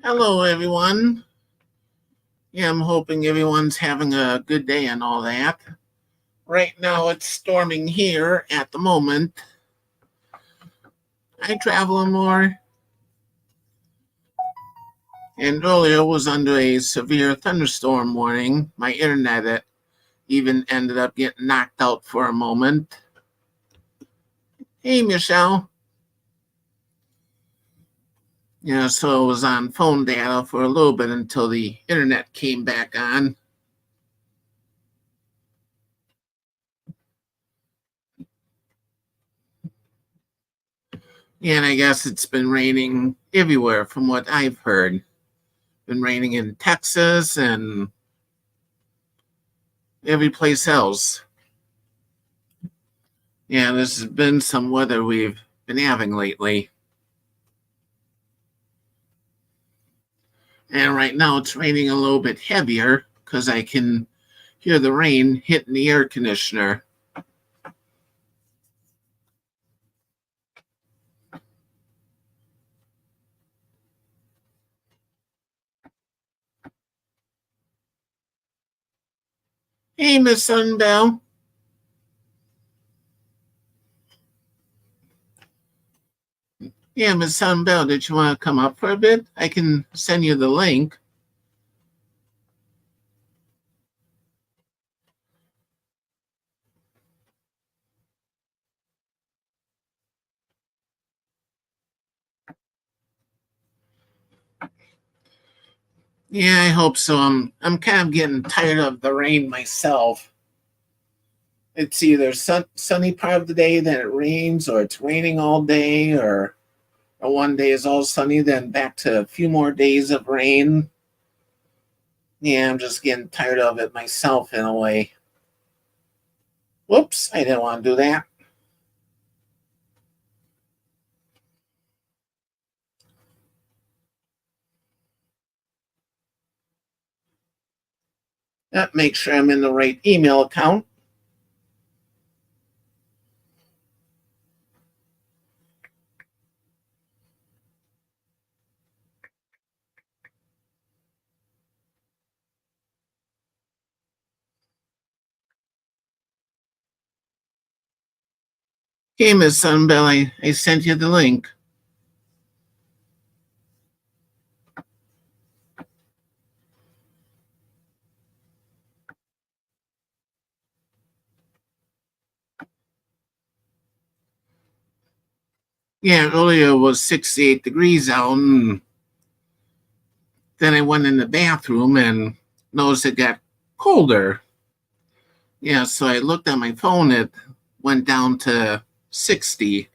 Hello, everyone. Yeah, I'm hoping everyone's having a good day and all that. Right now, it's storming here at the moment. I travel more, and earlier was under a severe thunderstorm warning. My internet even ended up getting knocked out for a moment. Hey, Michelle. Yeah, so I was on phone data for a little bit until the internet came back on. And I guess it's been raining everywhere from what I've heard. Been raining in Texas and every place else. Yeah, this has been some weather we've been having lately. And right now it's raining a little bit heavier because I can hear the rain hitting the air conditioner. Hey, Miss Sunbell. Yeah, Miss Sunbell, did you want to come up for a bit? I can send you the link. Yeah, I hope so. I'm kind of getting tired of the rain myself. It's either sunny part of the day, then it rains, or it's raining all day, or one day is all sunny, then back to a few more days of rain. Yeah, I'm just getting tired of it myself in a way. Whoops, I didn't want to do that. Make sure I'm in the right email account. Okay, Miss Sunbell, I sent you the link. Yeah, earlier it was 68 degrees out, and then I went in the bathroom and noticed it got colder. Yeah, so I looked at my phone, it went down to 60.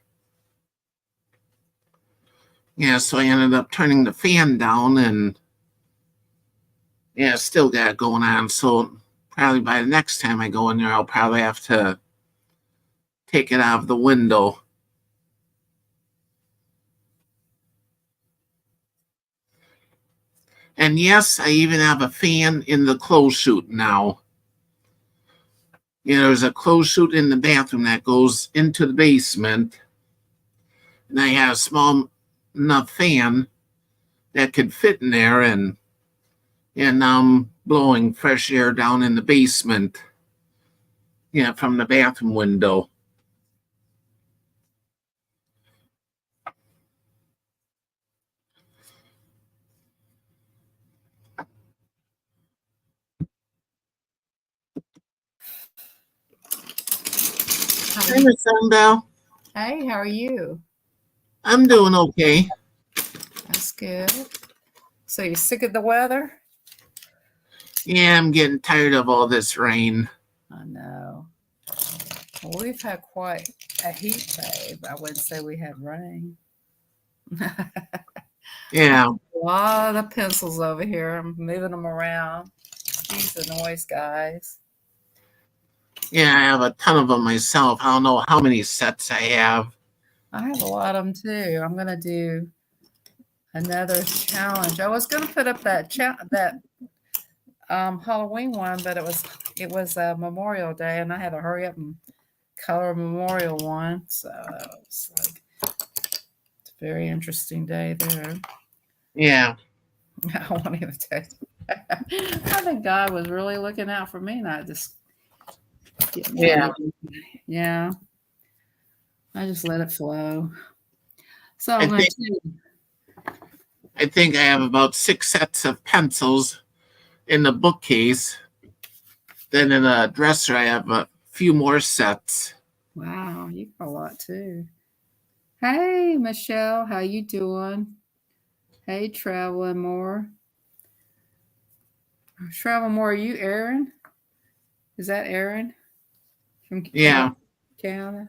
Yeah, so I ended up turning the fan down and yeah, still got it going on. So probably by the next time I go in there, I'll probably have to take it out of the window. And yes, I even have a fan in the clothes chute now. There's a clothes chute in the bathroom that goes into the basement, and I have a small enough fan that could fit in there, and now I'm blowing fresh air down in the basement, yeah, from the bathroom window. How are Hi, you? Miss Sunbell. Hey, how are you? I'm doing okay. That's good. So you sick of the weather? Yeah, I'm getting tired of all this rain. I know. Well, we've had quite a heat wave. I wouldn't say we had rain. Yeah, A lot of pencils over here. I'm moving them around. Excuse the noise, guys. yeah, I have a ton of them myself. I don't know how many sets I have. I have a lot of them too. I'm gonna do another challenge. I was gonna put up that Halloween one, but it was Memorial Day, and I had to hurry up and color Memorial one. So it's like it's a very interesting day there. Yeah. I won't even tell you. I think God was really looking out for me, not just get me. Yeah. Yeah. I just let it flow. So I I'm going think to. I think I have about 6 sets of pencils in the bookcase. Then in the dresser, I have a few more sets. Wow, you got a lot too. Hey, Michelle, how you doing? Hey, Traveling More. Travel More, are you Aaron? Is that Aaron from Yeah. Canada?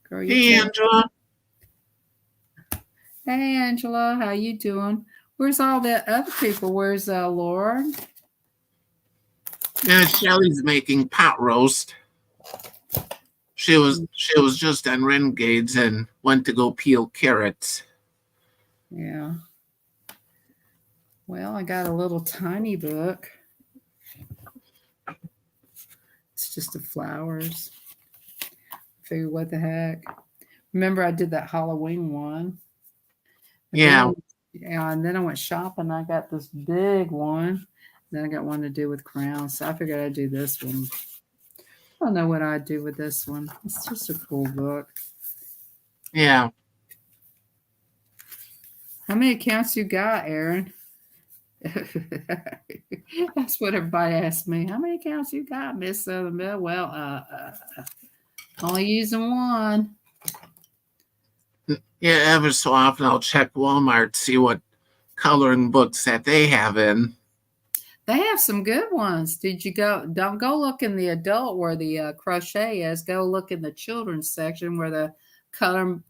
Girl, you Hey, too. Angela. Hey, Angela, how you doing? Where's all the other people? Where's Laura? Yeah, Shelly's making pot roast. She was just on Renegades and went to go peel carrots. Yeah. Well, I got a little tiny book. It's just the flowers. Figure what the heck. Remember, I did that Halloween one. And Yeah. then I went shopping. I got this big one. Then I got one to do with crowns. So I figured I'd do this one. I don't know what I'd do with this one. It's just a cool book. Yeah. How many accounts you got, Aaron? That's what everybody asks me. How many accounts you got, Miss Southern Belle? Well, only using one. Yeah, ever so often I'll check Walmart, see what coloring books that they have in. They have some good ones. Did you go? Don't go look in the adult where the crochet is. Go look in the children's section where the coloring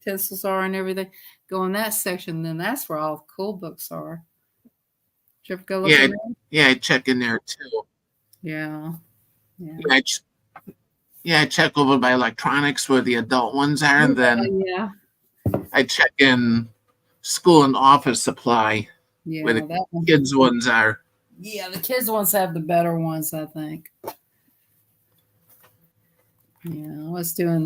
pencils are and everything. Go in that section. Then that's where all the cool books are. Did you ever go look Yeah, in there? yeah, I check in there too. Yeah. Yeah. I check over by electronics where the adult ones are, and then Yeah. I check in school and office supply where Yeah. the That one. kids ones are. Yeah. The kids ones have the better ones, I think. Yeah. I was doing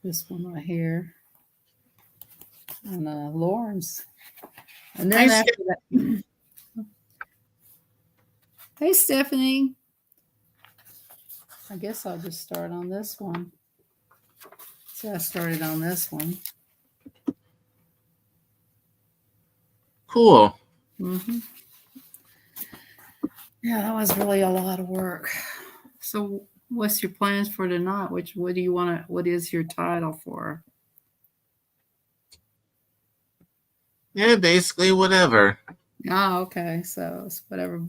this one right here. And Lauren's. And then after that. Hey, Stephanie. I guess I'll just start on this one. So I started on this one. Cool. Mm-hmm. Yeah, that was really a lot of work. So, what's your plans for tonight? What do you want to? What is your title for? Yeah, basically whatever. Oh, okay. So it's whatever.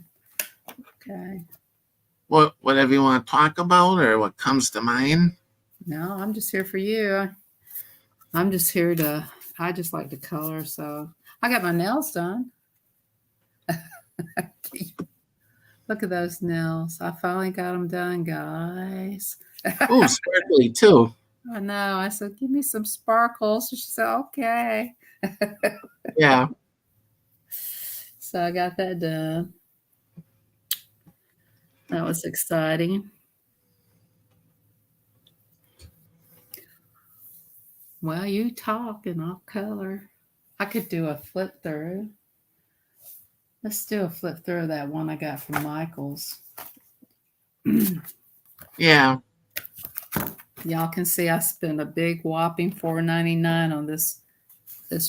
Okay. Whatever you want to talk about or what comes to mind. No, I'm just here for you. I'm just here to. I just like to color, so I got my nails done. Look at those nails. I finally got them done, guys. Oh, sparkly too. I know. I said, give me some sparkles. She said, okay. Yeah. So I got that done. That was exciting. Well, you talk and I'll color. I could do a flip through. Let's do a flip through of that one I got from Michael's. Yeah. Y'all can see I spent a big whopping $4.99 on this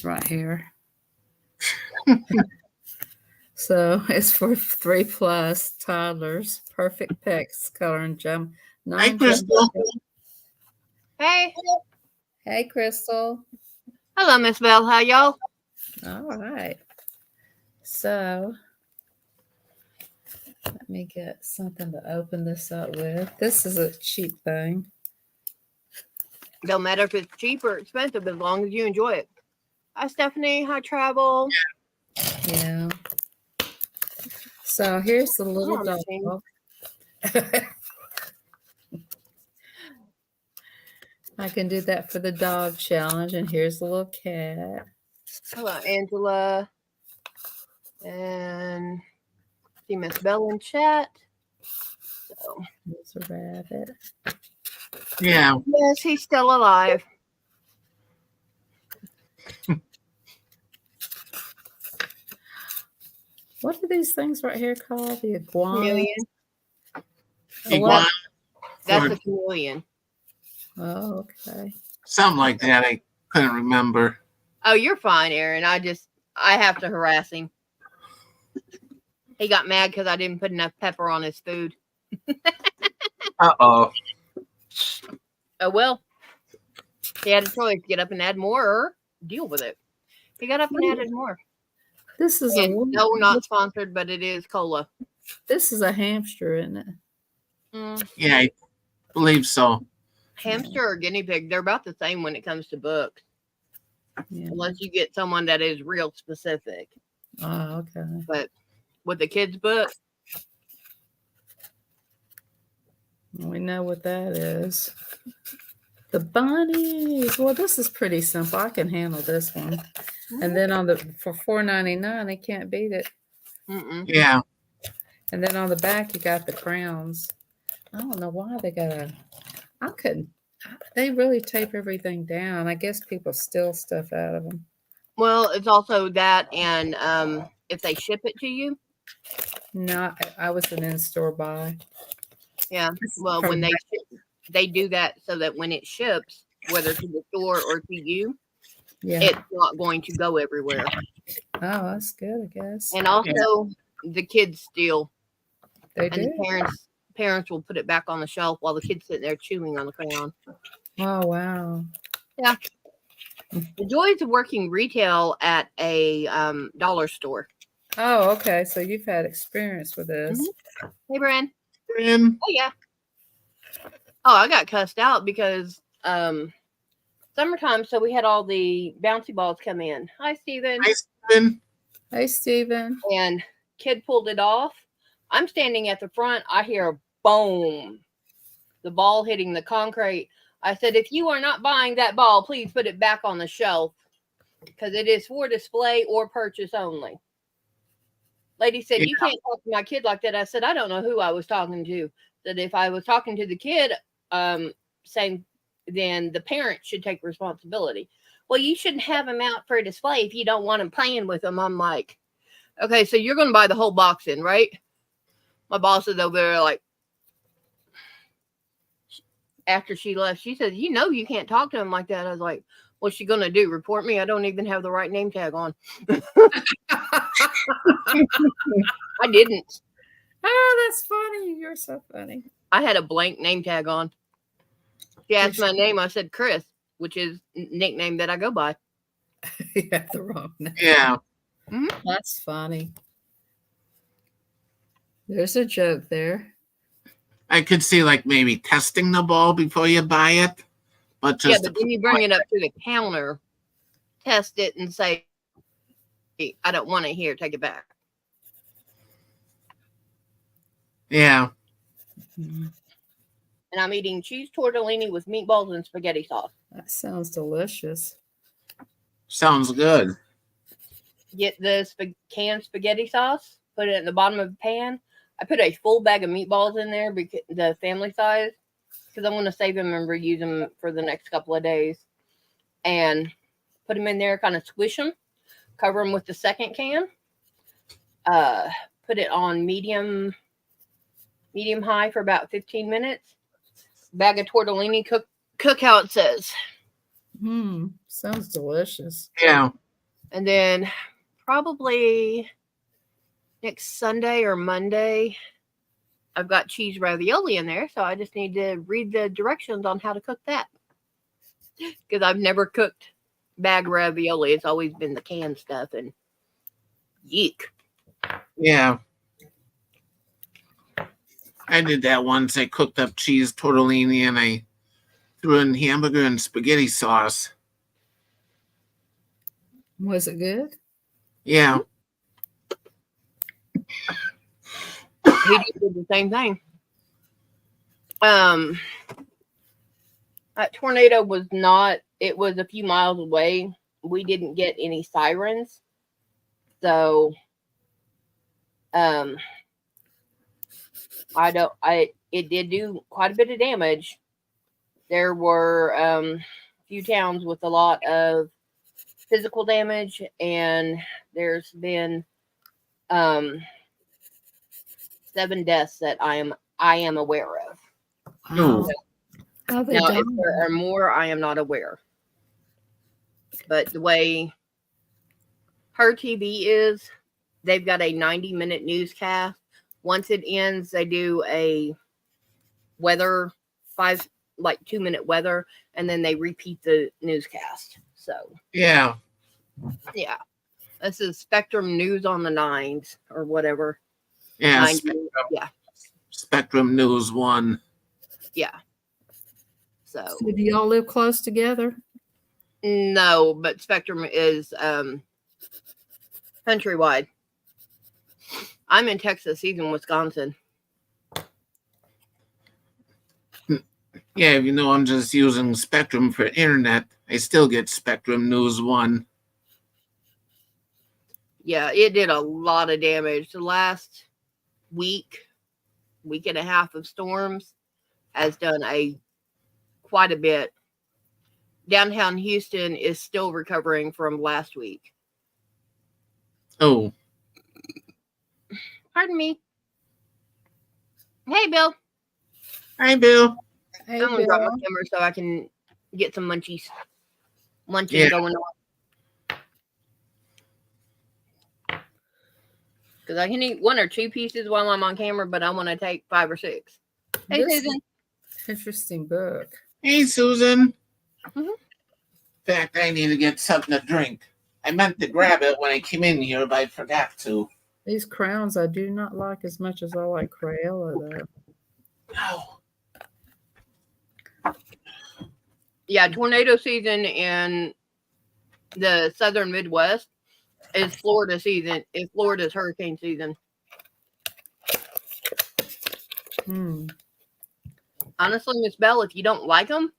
right here. So it's for 3+ toddlers. Perfect pecs, color and jump. Hi, Crystal. Hey. Hey, Crystal. Hello, Miss Belle. How y'all? All right. So let me get something to open this up with. This is a cheap thing. Don't matter if it's cheap or expensive as long as you enjoy it. Hi, Stephanie. Hi, Travel. Yeah. So here's the little Oh, dog. I can do that for the dog challenge. And here's the little cat. Hello, Angela. And see Miss Belle in chat. So, There's a rabbit. Yeah. yes, he's still alive. What are these things right here called? The iguana? Chameleon. A what? Iguana, That's or a chameleon. Oh, okay. something like that. I couldn't remember. Oh, you're fine, Aaron. I have to harass him. He got mad because I didn't put enough pepper on his food. Uh-oh. Oh, well. He had a choice, get up and add more or deal with it. He got up and added more. This is And no, not sponsored, but it is cola. This is a hamster, isn't it? Yeah, I believe so. Hamster or guinea pig, they're about the same when it comes to books. Yeah. Unless you get someone that is real specific. Oh, okay. But with the kids' book, We know what that is. The bunnies. Well, this is pretty simple. I can handle this one. And then for $4.99, they can't beat it. Yeah. And then on the back, you got the crowns. I don't know why they got they really tape everything down. I guess people steal stuff out of them. well, it's also that, and if they ship it to you, No, I was an in-store buy. yeah. Well, when they do that so that when it ships, whether to the store or to you, Yeah. it's not going to go everywhere. Oh, that's good, I guess. And also, the kids steal, They and do. the parents will put it back on the shelf while the kid's sitting there chewing on the crayon. Oh, wow. Yeah. The joys of working retail at a dollar store. Oh, okay. So you've had experience with this. Hey, Bran. Bran. Oh, yeah. Oh, I got cussed out because summertime, so we had all the bouncy balls come in. Hi, Steven. Hi, Steven. Hey, Steven. And kid pulled it off. I'm standing at the front. I hear a boom. The ball hitting the concrete. I said, if you are not buying that ball, please put it back on the shelf because it is for display or purchase only. Lady said, you can't talk to my kid like that. I said, I don't know who I was talking to. That if I was talking to the kid, saying then the parent should take responsibility. Well, you shouldn't have him out for a display if you don't want him playing with them. I'm like, okay, so you're going to buy the whole box in, right? My boss is over there like, after she left, she said, you know, you can't talk to him like that. I was like, what's she going to do? Report me? I don't even have the right name tag on. I didn't. Oh, that's funny. You're so funny. I had a blank name tag on. She asked my name. I said Chris, which is nickname that I go by. You have the wrong name. Yeah. That's funny. There's a joke there. I could see like maybe testing the ball before you buy it. But just but then you bring it up to the counter, test it, and say, hey, I don't want it here. Take it back. Yeah. And I'm eating cheese tortellini with meatballs and spaghetti sauce. That sounds delicious. Sounds good. Get the canned spaghetti sauce, put it at the bottom of the pan. I put a full bag of meatballs in there, because the family size, because I'm going to save them and reuse them for the next couple of days. And put them in there, kind of squish them, cover them with the second can, put it on medium high for about 15 minutes. Bag of tortellini, cook how it says. Sounds delicious. Yeah. And then probably next Sunday or Monday, I've got cheese ravioli in there, so I just need to read the directions on how to cook that. Because I've never cooked bag ravioli. It's always been the canned stuff, and yeek. Yeah. I did that once. I cooked up cheese tortellini and I threw in hamburger and spaghetti sauce. Was it good? Yeah. He did the same thing. That tornado was not, it was a few miles away. We didn't get any sirens. So, it did do quite a bit of damage. There were a few towns with a lot of physical damage, and there's been 7 deaths that I am aware of. Wow. How they Now, if dying? there are more, I am not aware. But the way her TV is, they've got a 90-minute newscast. Once it ends, they do a weather, 2-minute weather, and then they repeat the newscast. So, Yeah. yeah. This is Spectrum News on the 9s or whatever. Yeah. 90, yeah. Spectrum News 1. Yeah. So, So do y'all live close together? no, but Spectrum is countrywide. I'm in Texas, he's in Wisconsin. Yeah, you know, I'm just using Spectrum for internet. I still get Spectrum News 1. Yeah, it did a lot of damage. The last week and a half of storms has done quite a bit. Downtown Houston is still recovering from last week. Oh, Pardon me. Hey, Bill. hi, Bill. Hey, I'm gonna drop my Bill. camera so I can get some munching Yeah. going on. Because I can eat 1 or 2 pieces while I'm on camera, but I want to take 5 or 6. Hey, This Susan. interesting book. Hey, Susan. Mhm. In fact, I need to get something to drink. I meant to grab it when I came in here, but I forgot to. These crowns I do not like as much as I like Crayola, though. Oh. Yeah, tornado season in the southern Midwest is Florida season. Is Florida's hurricane season. Hmm. Honestly, Miss Bell, if you don't like them,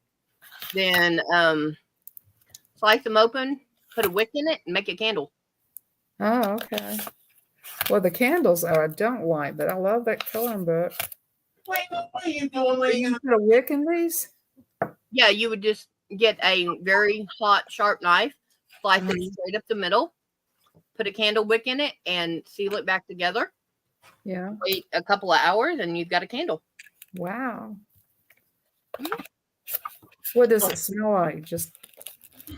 then slice them open, put a wick in it, and make a candle. Oh, okay. Well, the candles I don't like, but I love that coloring book. Wait, what are you doing, Do lady? you put a wick in these? Yeah, you would just get a very hot, sharp knife, slice it straight up the middle, put a candle wick in it, and seal it back together. Yeah. Wait a couple of hours, and you've got a candle. Wow. What does it smell like? Just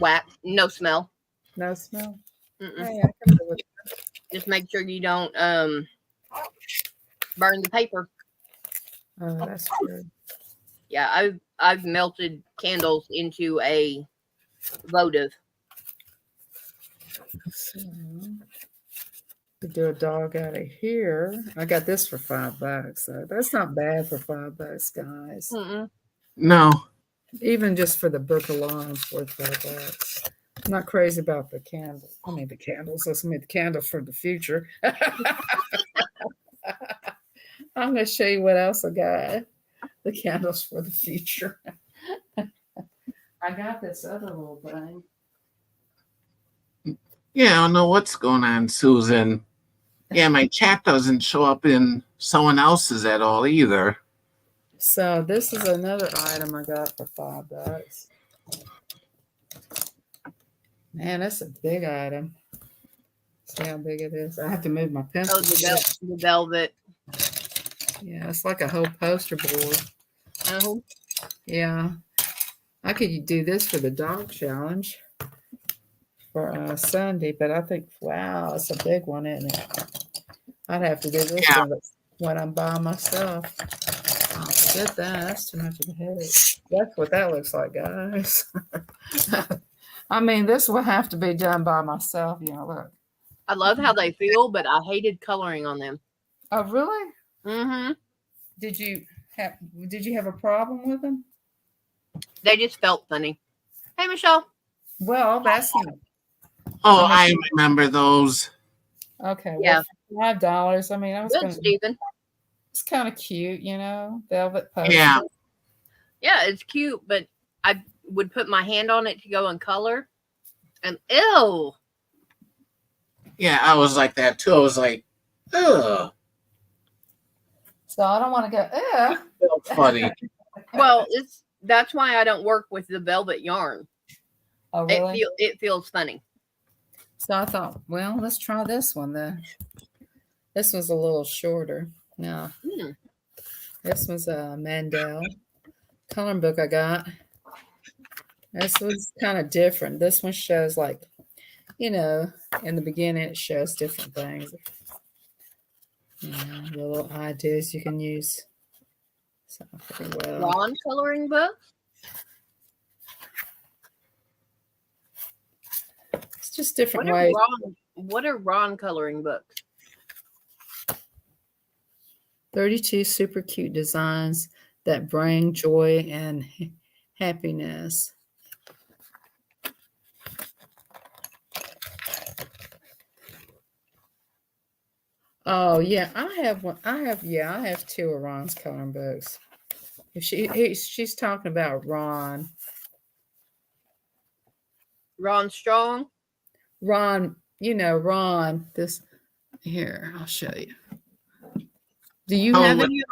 Wax, no smell. no smell? Mm-mm. Hey, I can live with Just make sure you don't burn the paper. Oh, that's true. Yeah, I've melted candles into a votive. So, to do a dog out of here. I got this for $5. So that's not bad for $5, guys. Mm-mm. No. Even just for the book alone, it's worth $5. I'm not crazy about the candle. I mean, the candles. Let's make the candles for the future. I'm going to show you what else I got. The candles for the future. I got this other little thing. Yeah, I don't know what's going on, Susan. Yeah, my chat doesn't show up in someone else's at all either. So this is another item I got for $5. Man, that's a big item. See how big it is? I have to move my pencil. Oh, the velvet. Yeah, it's like a whole poster board. Uh-huh. Yeah. I could do this for the dog challenge for Sunday, but I think, wow, it's a big one, isn't it? I'd have to do this Yeah. when I'm by myself. I'll forget that. That's too much of a headache. That's what that looks like, guys. I mean, this will have to be done by myself. You know, look. I love how they feel, but I hated coloring on them. Oh, really? Mm-hmm. Did you have a problem with them? They just felt funny. Hey, Michelle. Well, that's not Oh, I remember those. okay. Yeah. Well, $5. I mean, I was Good, gonna, Stephen. it's kind of cute, you know, velvet poster. Yeah. Yeah, it's cute, but I would put my hand on it to go in color. And ew. Yeah, I was like that too. I was like, ugh. So I don't want to go, yeah. Felt funny. Well, that's why I don't work with the velvet yarn. Oh, really? It feels funny. So I thought, well, let's try this one then. This was a little shorter. No, Hmm. this was a Mandel coloring book I got. This was kind of different. This one shows like, in the beginning it shows different things. Little ideas you can use. So pretty well. Ron coloring book. It's just different ways. What are Ron coloring books? 32 super cute designs that bring joy and happiness. Oh yeah, I have one. I have two of Ron's coloring books. She's talking about Ron. Ron Strong. Ron, Ron. This here, I'll show you. Do you have any?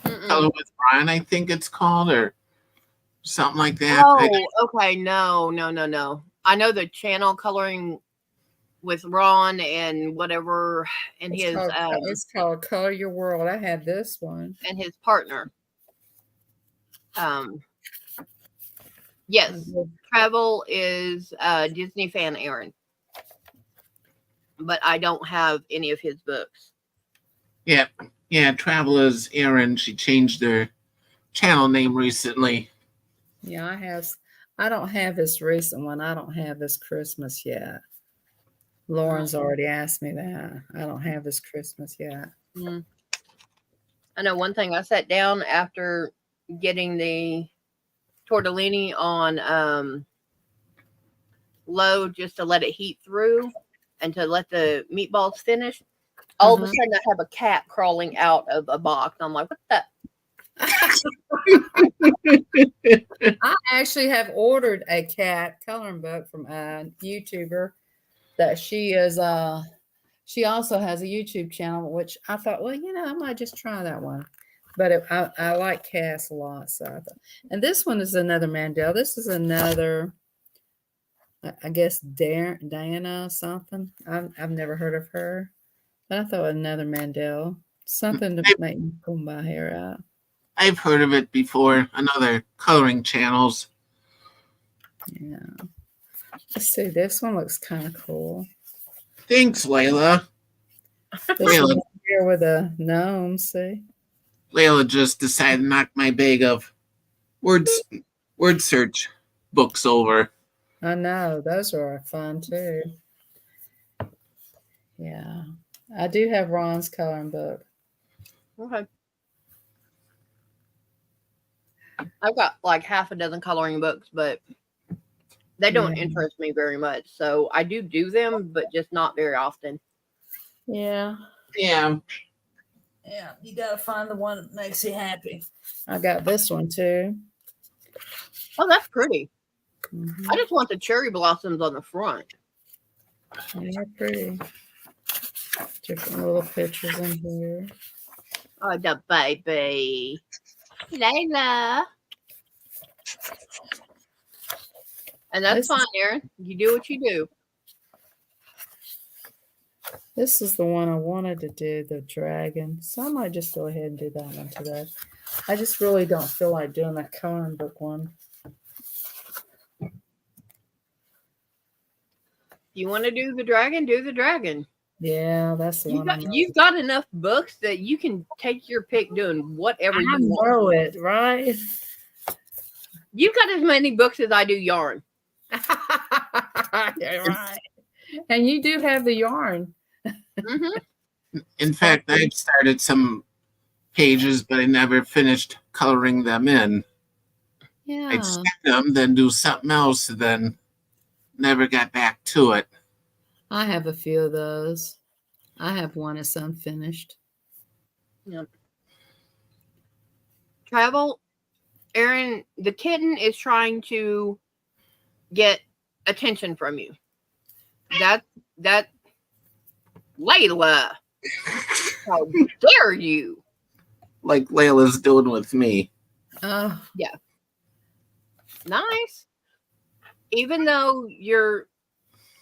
Color with Ron, I think it's called, or something like that. Oh, okay. No. I know the channel coloring with Ron and whatever, and It's called Color Your World. I had this one. and his partner. Yes, Travel is Disney fan Aaron, but I don't have any of his books. Yeah, Travel is Erin. She changed her channel name recently. Yeah, I don't have this recent one. I don't have this Christmas yet. Lauren's already asked me that. I don't have this Christmas yet. I know one thing. I sat down after getting the tortellini on low just to let it heat through and to let the meatballs finish. All of a sudden, I have a cat crawling out of a box. I'm like, what the? I actually have ordered a cat coloring book from a YouTuber that she also has a YouTube channel, which I thought, well, I might just try that one. But I like cats a lot. So I thought, and this one is another Mandel. This is another, I guess, Diana something. I've never heard of her. But I thought another Mandel. Something to make me pull my hair out. I've heard of it before on other coloring channels. Yeah. Let's see. This one looks kind of cool. Thanks, Layla. This one here with a gnome, see? Layla just decided to knock my bag of word search books over. I know. Those are fun, too. Yeah. I do have Ron's coloring book. Okay. I've got like half a dozen coloring books, but they don't interest me very much. So I do them, but just not very often. Yeah. Yeah. Yeah. You got to find the one that makes you happy. I got this one too. Oh, that's pretty. I just want the cherry blossoms on the front. They're pretty. Different little pictures in here. Oh, the baby. Layla. And that's fine, Aaron. You do what you do. This is the one I wanted to do, the dragon. So I might just go ahead and do that one today. I just really don't feel like doing that coloring book one. You want to do the dragon? Do the dragon. Yeah, that's the one. You've got enough books that you can take your pick doing whatever you want. I know it, right? You've got as many books as I do yarn. Yeah, right. And you do have the yarn. In fact, I've started some pages, but I never finished coloring them in. Yeah. I'd scan them, then do something else, then never got back to it. I have a few of those. I have one that's unfinished. Yep. Travel, Aaron, the kitten is trying to get attention from you. That Layla. How dare you? Like Layla's doing with me. Oh. Yeah. Nice. Even though you're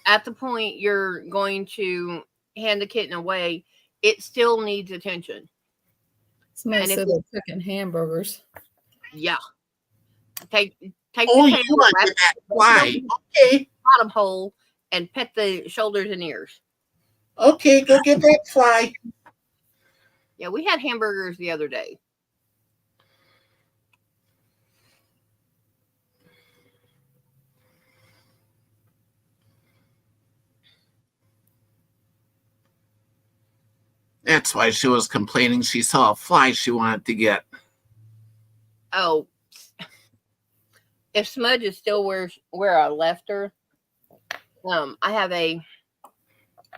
at the point you're going to hand the kitten away, it still needs attention. Somebody And if said they're cooking hamburgers. Yeah. Take Oh, the you tail, want wrap to that it fly? around the Okay, bottom hole, and pet the shoulders and ears. okay, go get that fly. Yeah, we had hamburgers the other day. That's why she was complaining. She saw a fly she wanted to get. Oh, if Smudge is still where I left her, I have I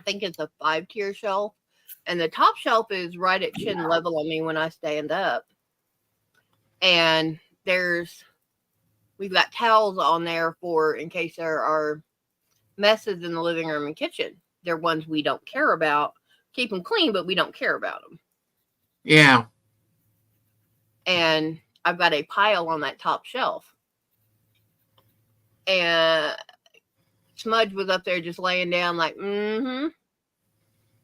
think it's a 5-tier shelf, and the top shelf is right at chin level on me when I stand up. And we've got towels on there for in case there are messes in the living room and kitchen. They're ones we don't care about. Keep them clean, but we don't care about them. Yeah. And I've got a pile on that top shelf. And Smudge was up there just laying down like, I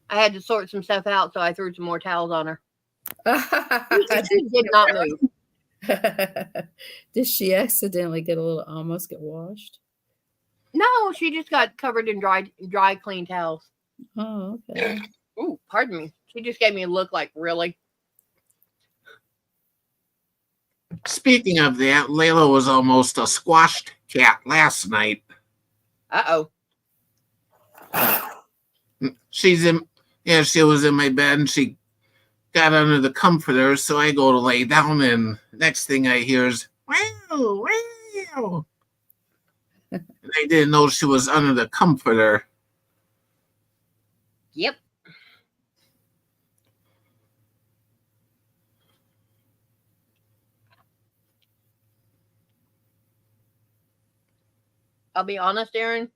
had to sort some stuff out, so I threw some more towels on her. She did not move. Did she accidentally almost get washed? No, she just got covered in dry, clean towels. Oh, okay. Ooh, pardon me. She just gave me a look like, really? Speaking of that, Layla was almost a squashed cat last night. Uh-oh. She was in my bed and she got under the comforter, so I go to lay down and next thing I hear is wow, wow. And I didn't know she was under the comforter. Yep. I'll be honest, Aaron.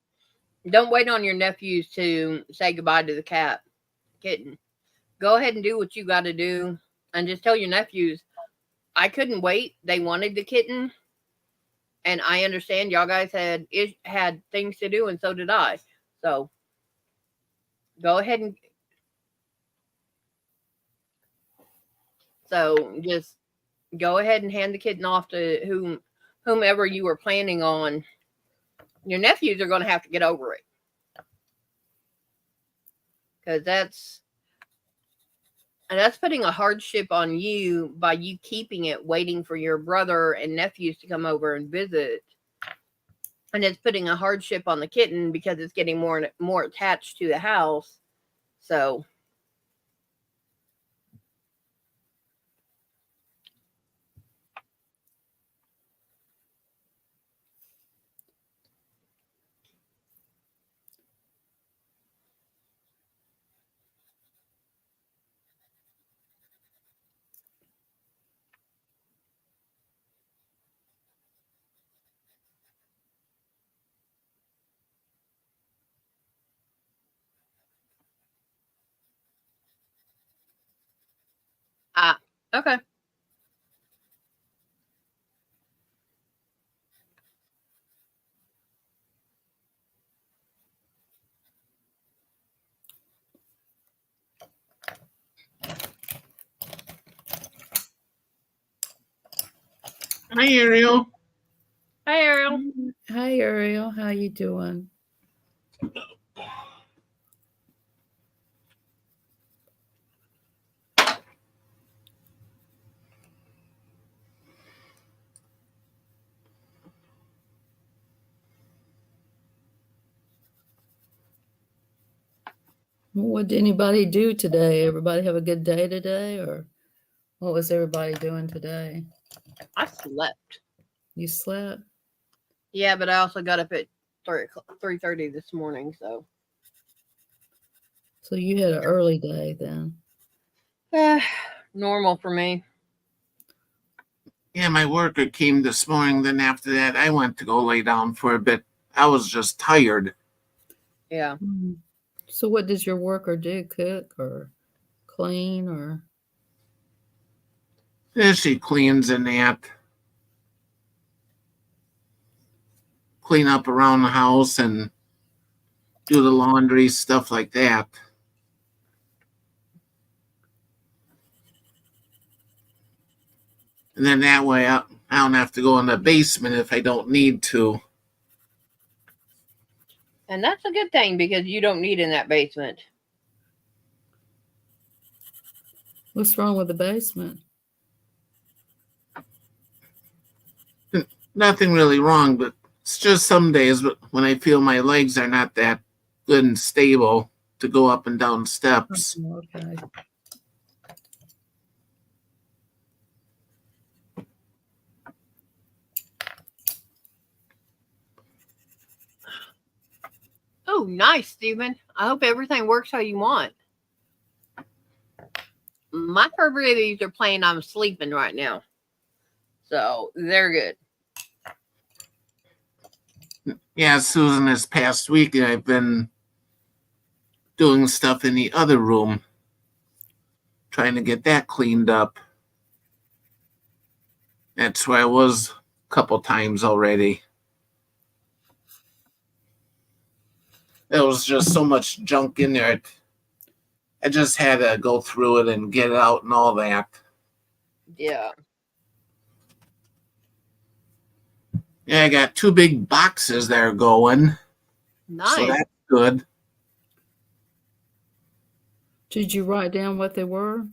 Don't wait on your nephews to say goodbye to the kitten. Go ahead and do what you got to do, and just tell your nephews, I couldn't wait. They wanted the kitten, and I understand y'all guys had things to do, and so did I. So go ahead and just go ahead and hand the kitten off to whomever you were planning on. Your nephews are going to have to get over it, because that's putting a hardship on you by you keeping it, waiting for your brother and nephews to come over and visit. And it's putting a hardship on the kitten because it's getting more attached to the house. So okay. Hi, Ariel. Hi, Ariel. Hi, Ariel. How you doing? What did anybody do today? Everybody have a good day today, or what was everybody doing today? I slept. You slept? Yeah, but I also got up at 3:30 this morning. So you had an early day then. normal for me. Yeah, my worker came this morning. Then after that, I went to go lay down for a bit. I was just tired. Yeah. So what does your worker do? Cook or clean or? Then she cleans and that. Clean up around the house and do the laundry, stuff like that. And then that way I don't have to go in the basement if I don't need to. And that's a good thing because you don't need in that basement. What's wrong with the basement? Nothing really wrong, but it's just some days when I feel my legs are not that good and stable to go up and down steps. Oh, okay. Oh, nice, Stephen. I hope everything works how you want. My fur babies are playing I'm sleeping right now. So they're good. Yeah, Susan, this past week I've been doing stuff in the other room, trying to get that cleaned up. That's where I was a couple times already. There was just so much junk in there. I just had to go through it and get it out and all that. Yeah. Yeah, I got 2 big boxes there going. Nice. So that's good. Did you write down what they were?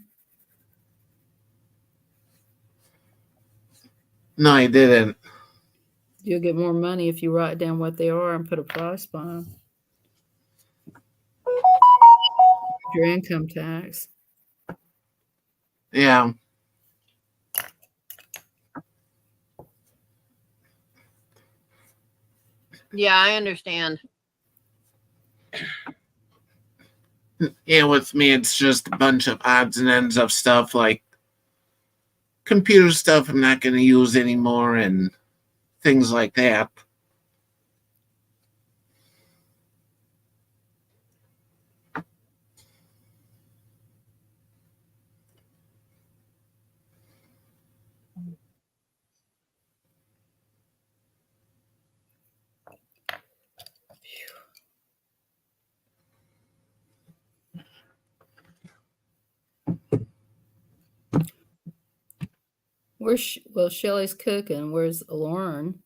No, I didn't. You'll get more money if you write down what they are and put a price by them. Your income tax. Yeah. Yeah, I understand. Yeah, with me, it's just a bunch of odds and ends of stuff like computer stuff I'm not going to use anymore and things like that. Well, Shelly's cooking. Where's Lauren?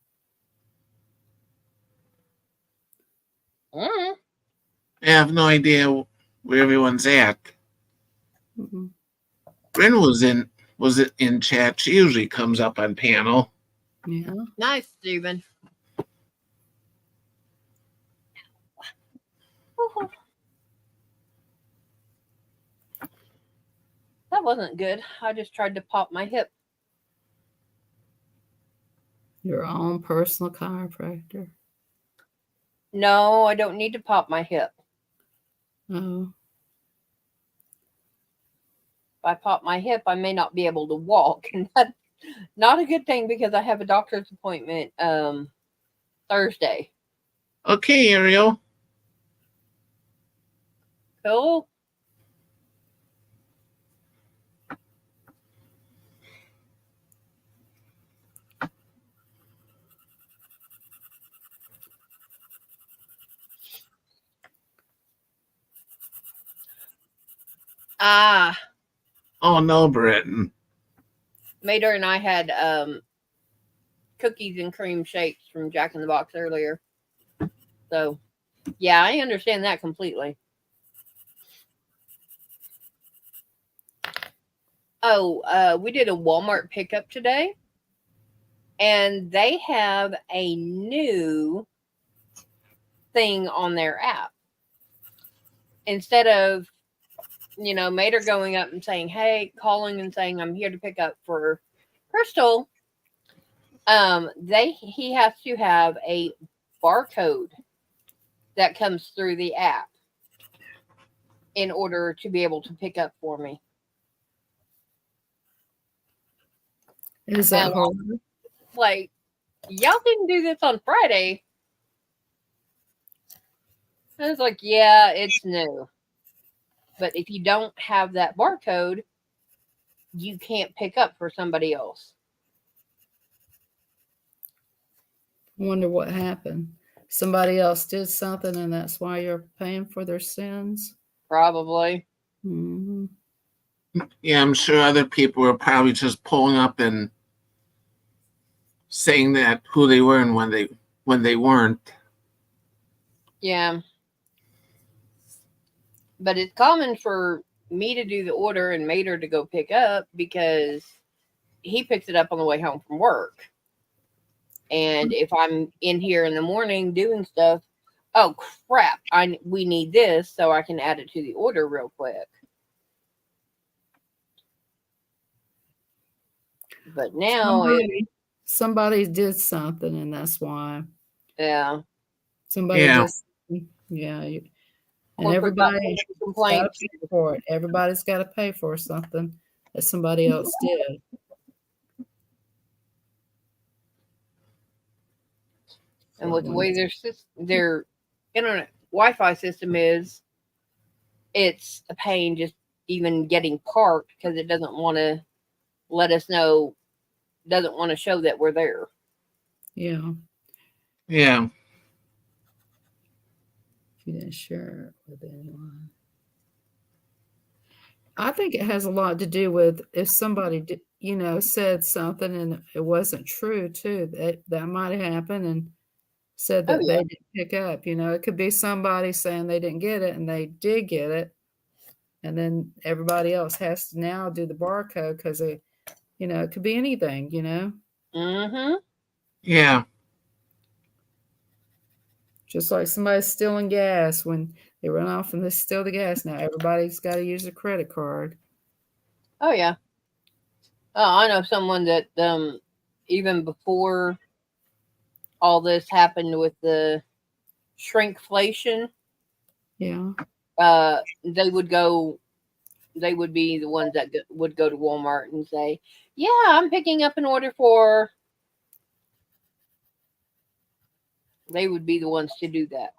Mm. I have no idea where everyone's at. Mm-mm. Bryn was in chat. She usually comes up on panel. Yeah. Nice, Stephen. That wasn't good. I just tried to pop my hip. Your own personal chiropractor. No, I don't need to pop my hip. Oh. If I pop my hip, I may not be able to walk. And that's not a good thing because I have a doctor's appointment Thursday. Okay, Ariel. Cool. Ah, Oh no, Britton. Mater and I had cookies and cream shakes from Jack in the Box earlier. So, yeah, I understand that completely. Oh, we did a Walmart pickup today, and they have a new thing on their app. Instead of, Mater going up and saying, hey, calling and saying, I'm here to pick up for Crystal, he has to have a barcode that comes through the app in order to be able to pick up for me. Is that hard? Like, y'all didn't do this on Friday. I was like, yeah, it's new. But if you don't have that barcode, you can't pick up for somebody else. I wonder what happened. Somebody else did something, and that's why you're paying for their sins. Probably. Mm-hmm. Yeah, I'm sure other people were probably just pulling up and saying that who they were and when they weren't. Yeah. But it's common for me to do the order and Mater to go pick up because he picks it up on the way home from work. And if I'm in here in the morning doing stuff, oh crap, we need this, so I can add it to the order real quick. But now somebody did something, and that's why. Yeah. Somebody Yeah. just, yeah. And everybody got to pay for it. Everybody's got to pay for something that somebody else did. And with the way their internet Wi-Fi system is, it's a pain just even getting parked because it doesn't want to let us know, doesn't want to show that we're there. Yeah. Yeah. You didn't share it with anyone. I think it has a lot to do with if somebody did, said something and it wasn't true too. That might have happened and said that they didn't pick up. It could be somebody saying they didn't get it and they did get it, and then everybody else has to now do the barcode because it could be anything. Mm-hmm. Yeah. Just like somebody's stealing gas when they run off and they steal the gas. Now everybody's got to use a credit card. Oh yeah. Oh, I know someone that even before all this happened with the shrinkflation, yeah, they would be the ones that would go to Walmart and say, "Yeah, I'm picking up an order for." They would be the ones to do that.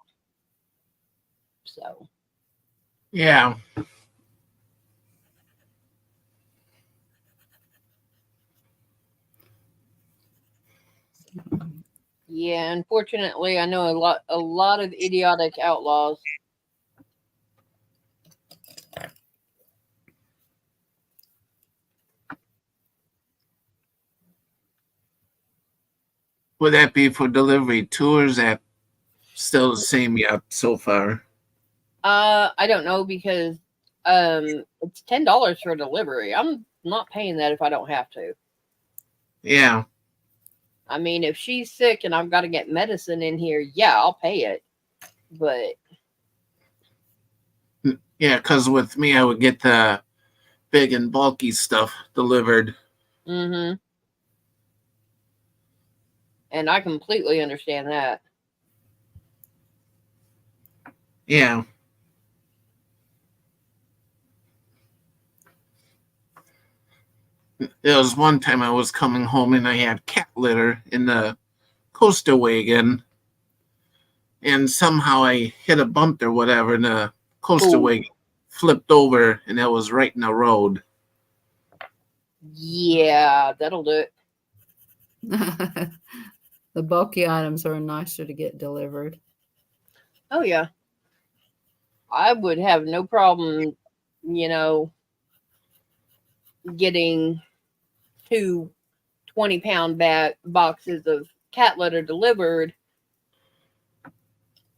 So. Yeah. Yeah, unfortunately, I know a lot of idiotic outlaws. Would that be for delivery too, or is that still the same yet so far? I don't know because it's $10 for delivery. I'm not paying that if I don't have to. Yeah. I mean, if she's sick and I've got to get medicine in here, yeah, I'll pay it. But yeah, because with me, I would get the big and bulky stuff delivered. Mm-hmm. And I completely understand that. Yeah. There was one time I was coming home and I had cat litter in the coaster wagon, and somehow I hit a bump or whatever, and the coaster wagon flipped over, and that was right in the road. Yeah, that'll do it. The bulky items are nicer to get delivered. Oh yeah. I would have no problem, getting 2 20-pound boxes of cat litter delivered.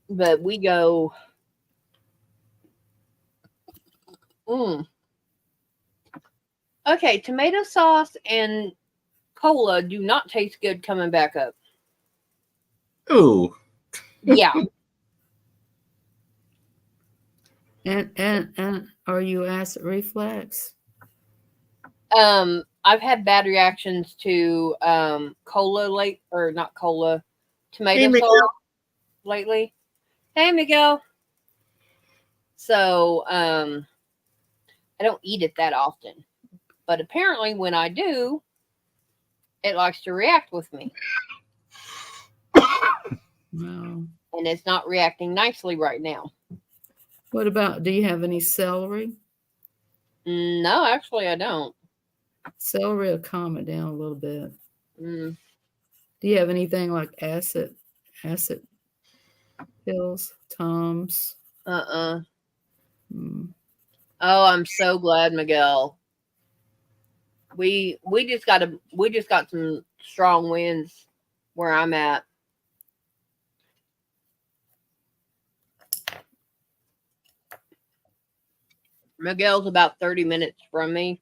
But we go, Okay, tomato sauce and cola do not taste good coming back up. Ooh. Yeah. And are you acid reflux? I've had bad reactions to tomato sauce lately. Hey, Miguel. So I don't eat it that often, but apparently when I do, it likes to react with me. Wow. And it's not reacting nicely right now. What about, do you have any celery? No, actually I don't. Celery will calm it down a little bit. Mm. Do you have anything like acid pills, Tums? Oh, I'm so glad, Miguel. We just got some strong winds where I'm at. Miguel's about 30 minutes from me,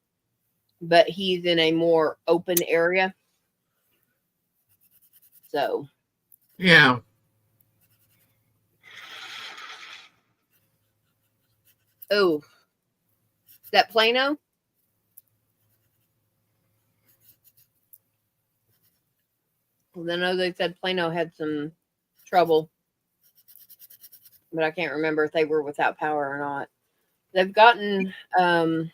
but he's in a more open area. So, Yeah. oh, is that Plano? I know they said Plano had some trouble, but I can't remember if they were without power or not. They've gotten, from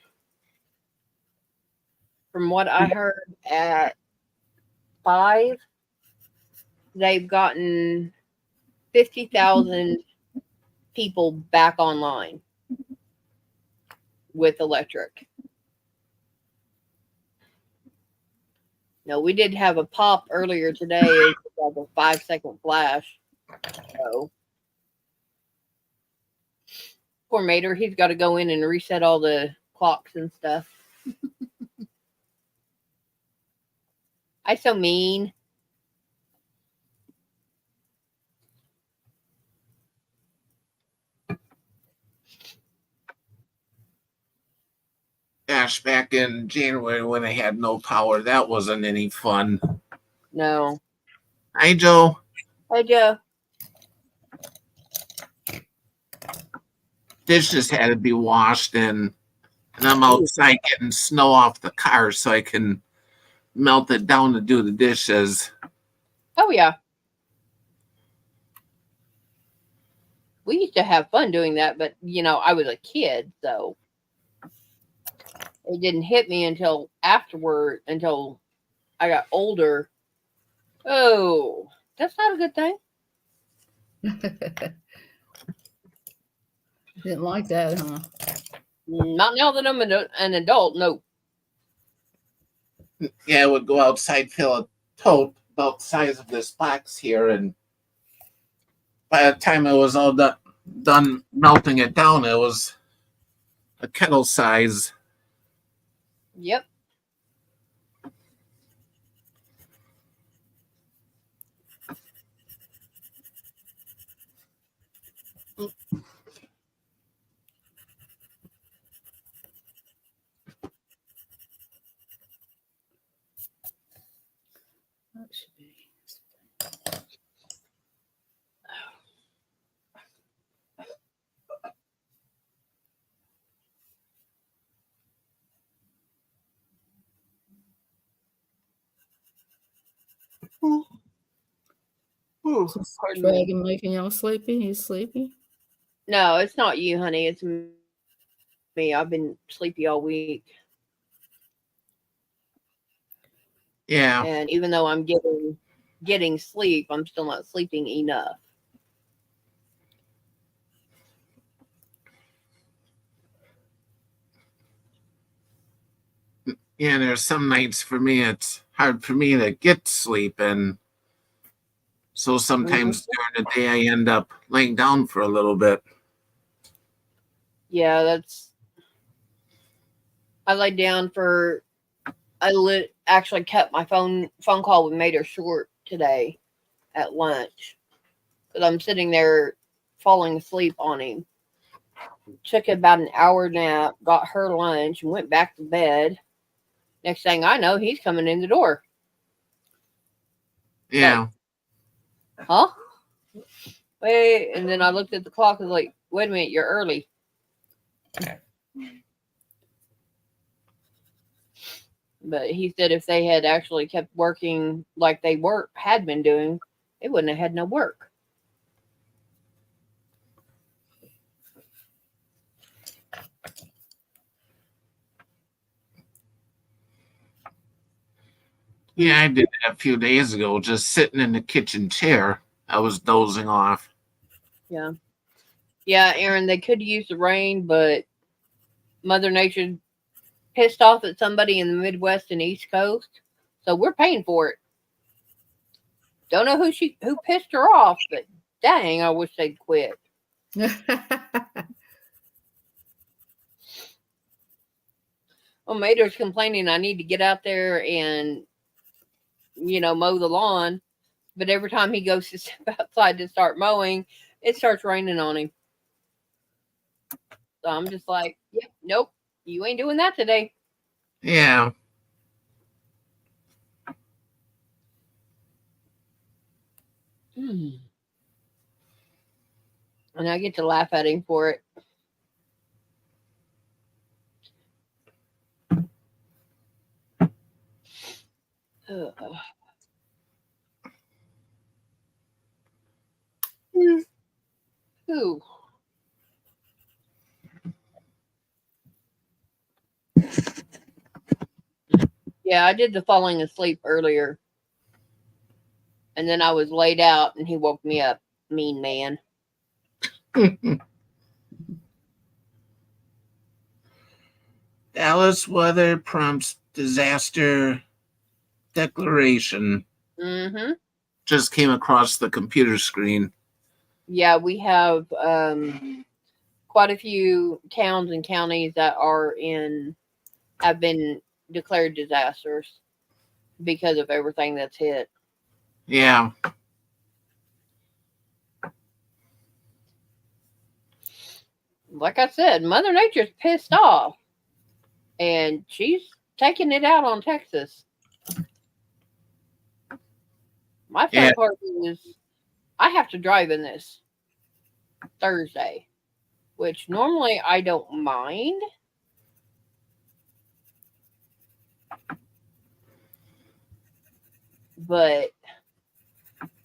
what I heard at 5, they've gotten 50,000 people back online with electric. No, we did have a pop earlier today. It was like a 5-second flash. So poor Mater, he's got to go in and reset all the clocks and stuff. I so mean. Gosh, back in January when they had no power, that wasn't any fun. No. Hi, Joe. Hey, Joe. Dishes had to be washed, and I'm outside getting snow off the car so I can melt it down to do the dishes. Oh, yeah. We used to have fun doing that, but, I was a kid, so it didn't hit me until afterward, until I got older. Oh, that's not a good thing. Didn't like that, huh? Not now that I'm an adult, no. Yeah, I would go outside, fill a tote about the size of this box here, and by the time I was all done melting it down, it was a kettle size. Yep. That should be. Ooh, Just pardon me. dragon making y'all sleepy? You sleepy? No, it's not you, honey. It's me. I've been sleepy all week. Yeah. And even though I'm getting sleep, I'm still not sleeping enough. Yeah, there's some nights for me it's hard for me to get sleep, and so sometimes during the day I end up laying down for a little bit. Yeah, I laid down for. Actually kept my phone call with Mater short today at lunch because I'm sitting there falling asleep on him. Took about an hour nap, got her lunch, and went back to bed. Next thing I know, he's coming in the door. Yeah. Like, huh? Wait, and then I looked at the clock and was like, wait a minute, you're early. But he said if they had actually kept working like they had been doing, they wouldn't have had no work. Yeah, I did that a few days ago, just sitting in the kitchen chair. I was dozing off. Yeah. Yeah, Aaron, they could use the rain, but Mother Nature pissed off at somebody in the Midwest and East Coast. So we're paying for it. Don't know who pissed her off, but dang, I wish they'd quit. Well, Mater's complaining I need to get out there and, mow the lawn. But every time he goes to step outside to start mowing, it starts raining on him. So I'm just like, yep, nope, you ain't doing that today. Yeah. And I get to laugh at him for it. Ooh. Yeah, I did the falling asleep earlier. And then I was laid out and he woke me up. Mean man. Dallas weather prompts disaster declaration. Mm-hmm. Just came across the computer screen. Yeah, we have quite a few towns and counties that have been declared disasters because of everything that's hit. Yeah. Like I said, Mother Nature's pissed off. And she's taking it out on Texas. My fun part is I have to drive in this Thursday, which normally I don't mind. But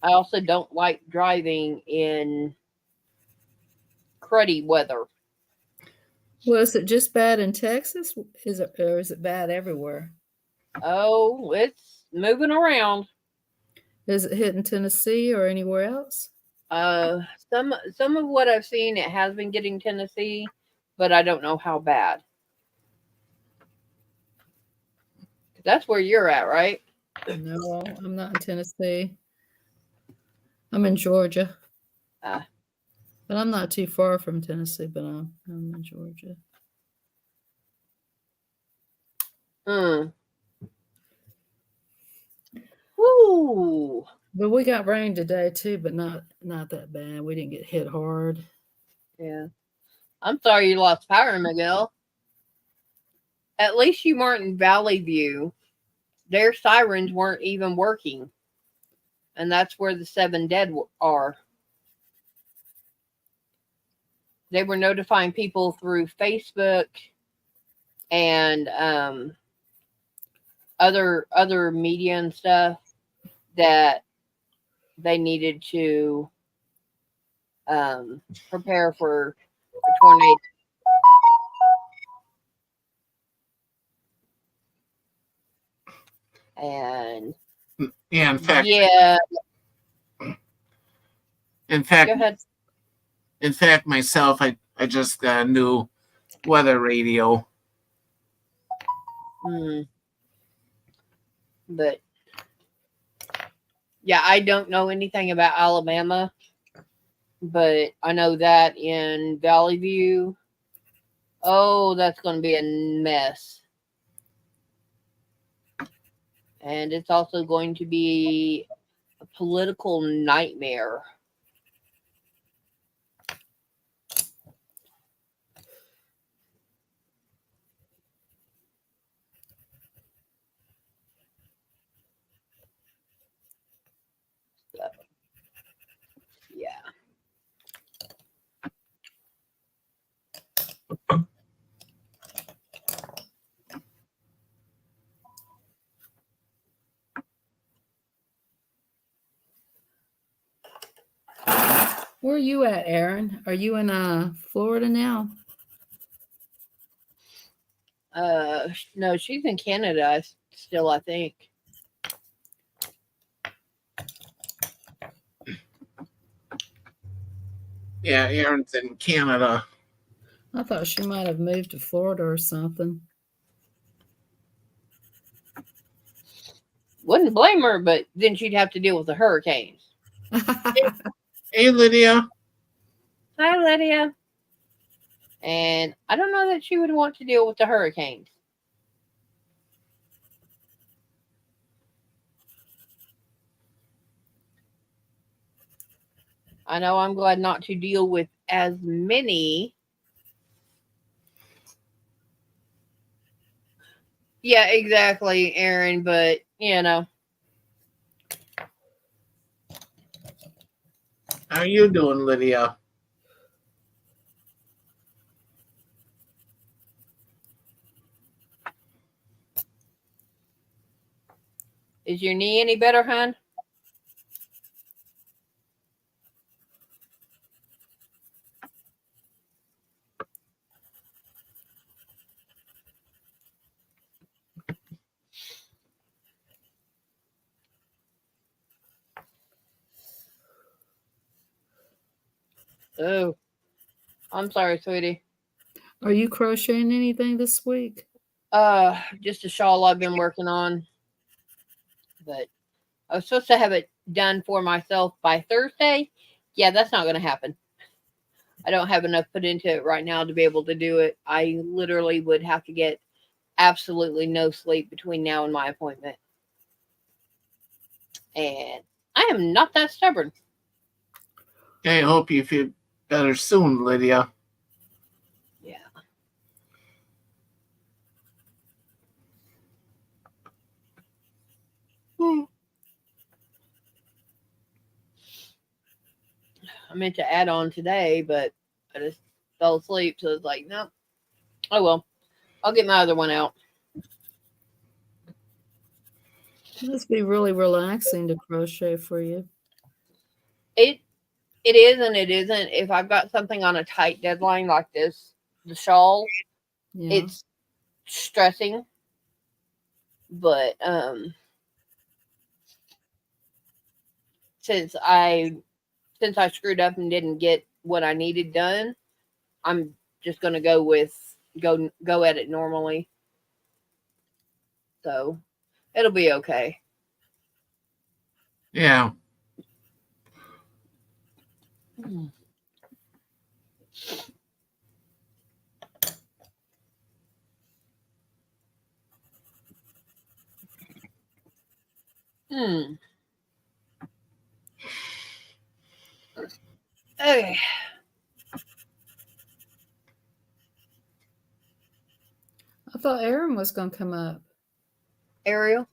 I also don't like driving in cruddy weather. Well, is it just bad in Texas? Or is it bad everywhere? Oh, it's moving around. Is it hitting Tennessee or anywhere else? Some of what I've seen, it has been getting Tennessee, but I don't know how bad. That's where you're at, right? No, I'm not in Tennessee. I'm in Georgia. But I'm not too far from Tennessee, but I'm in Georgia. Woo! But we got rain today too, but not that bad. We didn't get hit hard. Yeah. I'm sorry you lost power, Miguel. At least you weren't in Valley View. Their sirens weren't even working. And that's where the 7 dead are. They were notifying people through Facebook and other media and stuff that they needed to prepare for a tornado. And yeah, in fact, go ahead. In fact, myself, I just got a new weather radio. But yeah, I don't know anything about Alabama, but I know that in Valley View, oh, that's going to be a mess. And it's also going to be a political nightmare. So, yeah. Where are you at, Aaron? Are you in Florida now? No, she's in Canada still, I think. Yeah, Aaron's in Canada. I thought she might have moved to Florida or something. Wouldn't blame her, but then she'd have to deal with the hurricanes. Hey, Lydia. Hi, Lydia. And I don't know that she would want to deal with the hurricanes. I know I'm glad not to deal with as many. Yeah, exactly, Aaron, but you know. How you doing, Lydia? Is your knee any better, hon? Oh, I'm sorry, sweetie. Are you crocheting anything this week? Just a shawl I've been working on, but I was supposed to have it done for myself by Thursday. Yeah, that's not going to happen. I don't have enough put into it right now to be able to do it. I literally would have to get absolutely no sleep between now and my appointment. And I am not that stubborn. I hope you feel better soon, Lydia. Yeah. I meant to add on today, but I just fell asleep. So it's like, no. Oh, well. I'll get my other one out. It must be really relaxing to crochet for you. It is and it isn't. If I've got something on a tight deadline like this, the shawl, Yeah. it's stressing. But since I screwed up and didn't get what I needed done, I'm just gonna go at it normally. So it'll be okay. Yeah. Hmm. Okay. I thought Aaron was going to come up. Ariel.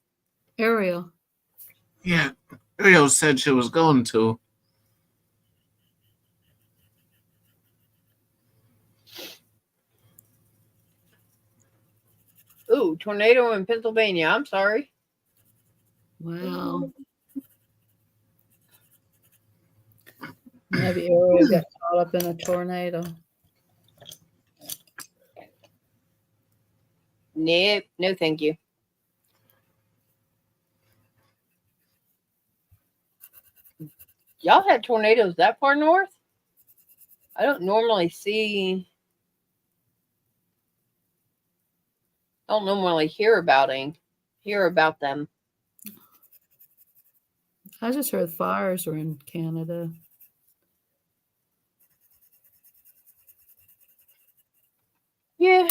Ariel. Yeah. Rio said she was going to. Ooh, tornado in Pennsylvania. I'm sorry. Wow. Maybe Ariel got caught up in a tornado. Nope. No, thank you. Y'all had tornadoes that far north? I don't normally hear about them. I just heard fires were in Canada. Yeah.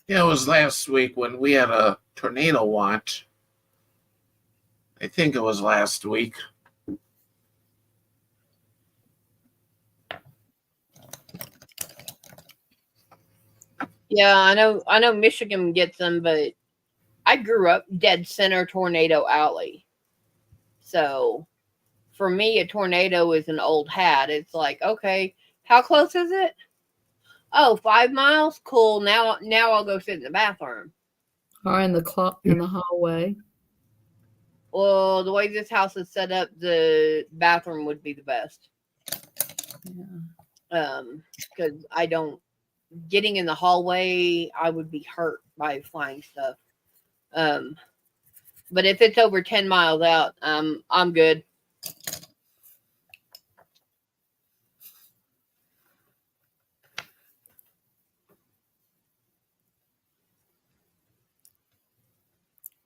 Yeah, it was last week when we had a tornado watch. I think it was last week. Yeah, I know Michigan gets them, but I grew up dead center Tornado Alley. So for me, a tornado is an old hat. It's like, okay, how close is it? Oh, 5 miles? Cool. Now I'll go sit in the bathroom. Or in the hallway. Well, the way this house is set up, the bathroom would be the best. Yeah. Because I don't getting in the hallway, I would be hurt by flying stuff. But if it's over 10 miles out, I'm good.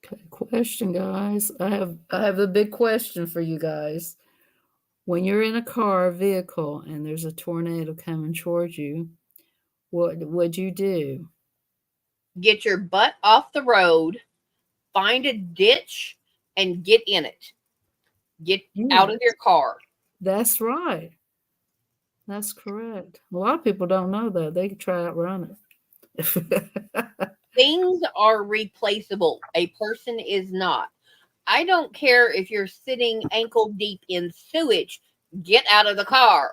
Okay, question, guys. I have a big question for you guys. When you're in a car or vehicle and there's a tornado coming towards you, what would you do? Get your butt off the road, find a ditch, and get in it. Get out of your car. That's right. That's correct. A lot of people don't know that. They could try outrun it. Things are replaceable. A person is not. I don't care if you're sitting ankle deep in sewage. Get out of the car.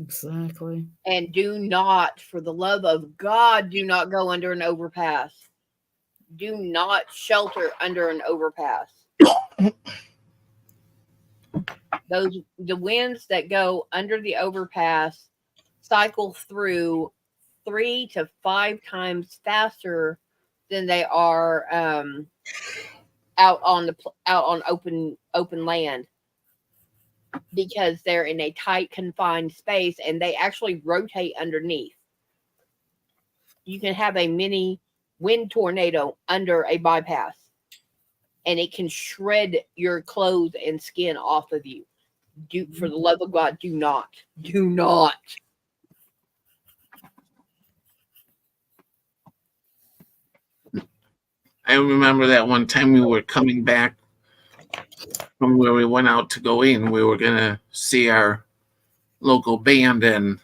Exactly. And do not, for the love of God, do not go under an overpass. Do not shelter under an overpass. The winds that go under the overpass cycle through 3 to 5 times faster than they are out on open land, because they're in a tight confined space and they actually rotate underneath. You can have a mini wind tornado under a bypass and it can shred your clothes and skin off of you. For the love of God, do not. I remember that one time we were coming back from where we went out to go in. We were gonna see our local band, and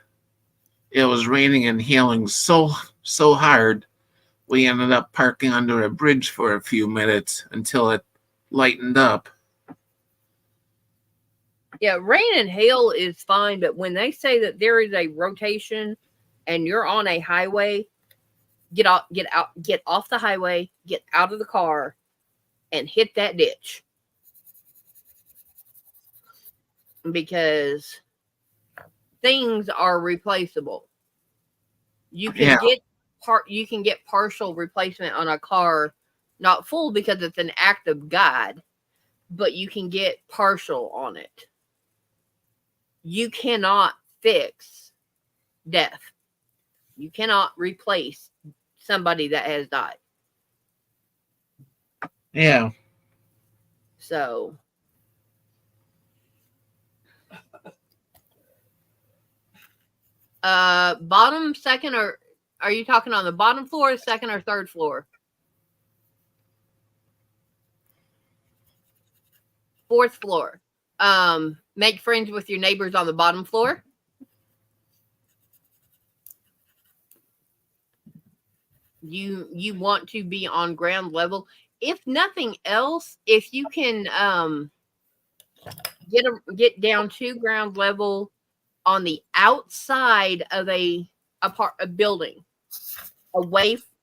it was raining and hailing so hard. We ended up parking under a bridge for a few minutes until it lightened up. Yeah, rain and hail is fine, but when they say that there is a rotation and you're on a highway, get off the highway, get out of the car, and hit that ditch. Because things are replaceable. You can get partial replacement on a car, not full because it's an act of God, but you can get partial on it. You cannot fix death. You cannot replace somebody that has died. Yeah. So bottom, second, or are you talking on the bottom floor, second, or third floor? Fourth floor. Make friends with your neighbors on the bottom floor. You want to be on ground level. If nothing else, if you can get down to ground level on the outside of a building,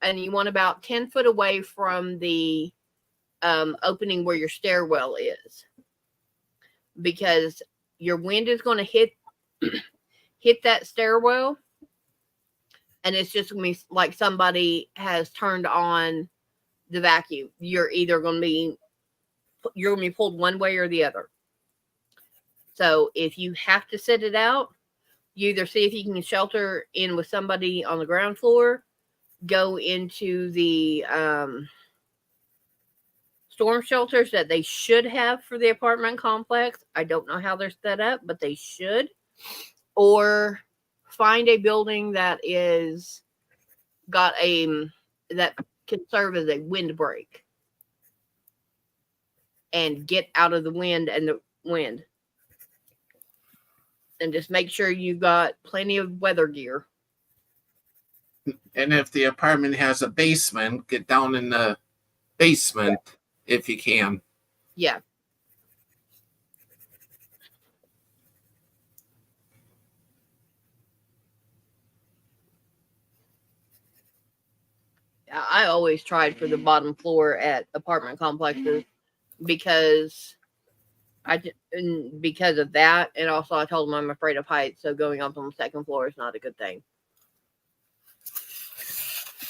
and you want about 10 foot away from the opening where your stairwell is, because your wind is going to hit that stairwell, and it's just going to be like somebody has turned on the vacuum. You're going to be pulled one way or the other. So if you have to sit it out, you either see if you can shelter in with somebody on the ground floor, go into the storm shelters that they should have for the apartment complex. I don't know how they're set up, but they should. Or find a building that is got that can serve as a windbreak and get out of the wind and just make sure you got plenty of weather gear. And if the apartment has a basement, get down in the basement if you can. Yeah. I always tried for the bottom floor at apartment complexes because of that, and also I told them I'm afraid of heights, so going up on the second floor is not a good thing.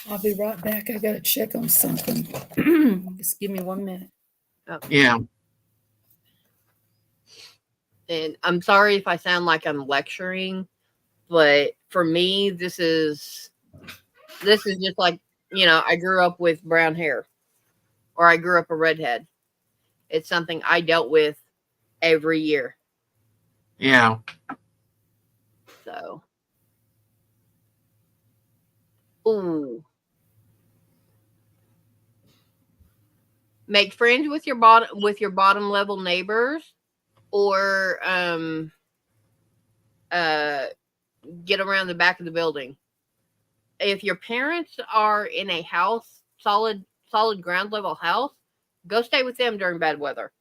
I'll be right back. I gotta check on something. Just give me 1 minute. Okay. Yeah. And I'm sorry if I sound like I'm lecturing, but for me, this is just like, I grew up with brown hair, or I grew up a redhead. It's something I dealt with every year. Yeah. So, ooh. Make friends with your bottom level neighbors, or get around the back of the building. If your parents are in a house, solid ground level house, go stay with them during bad weather.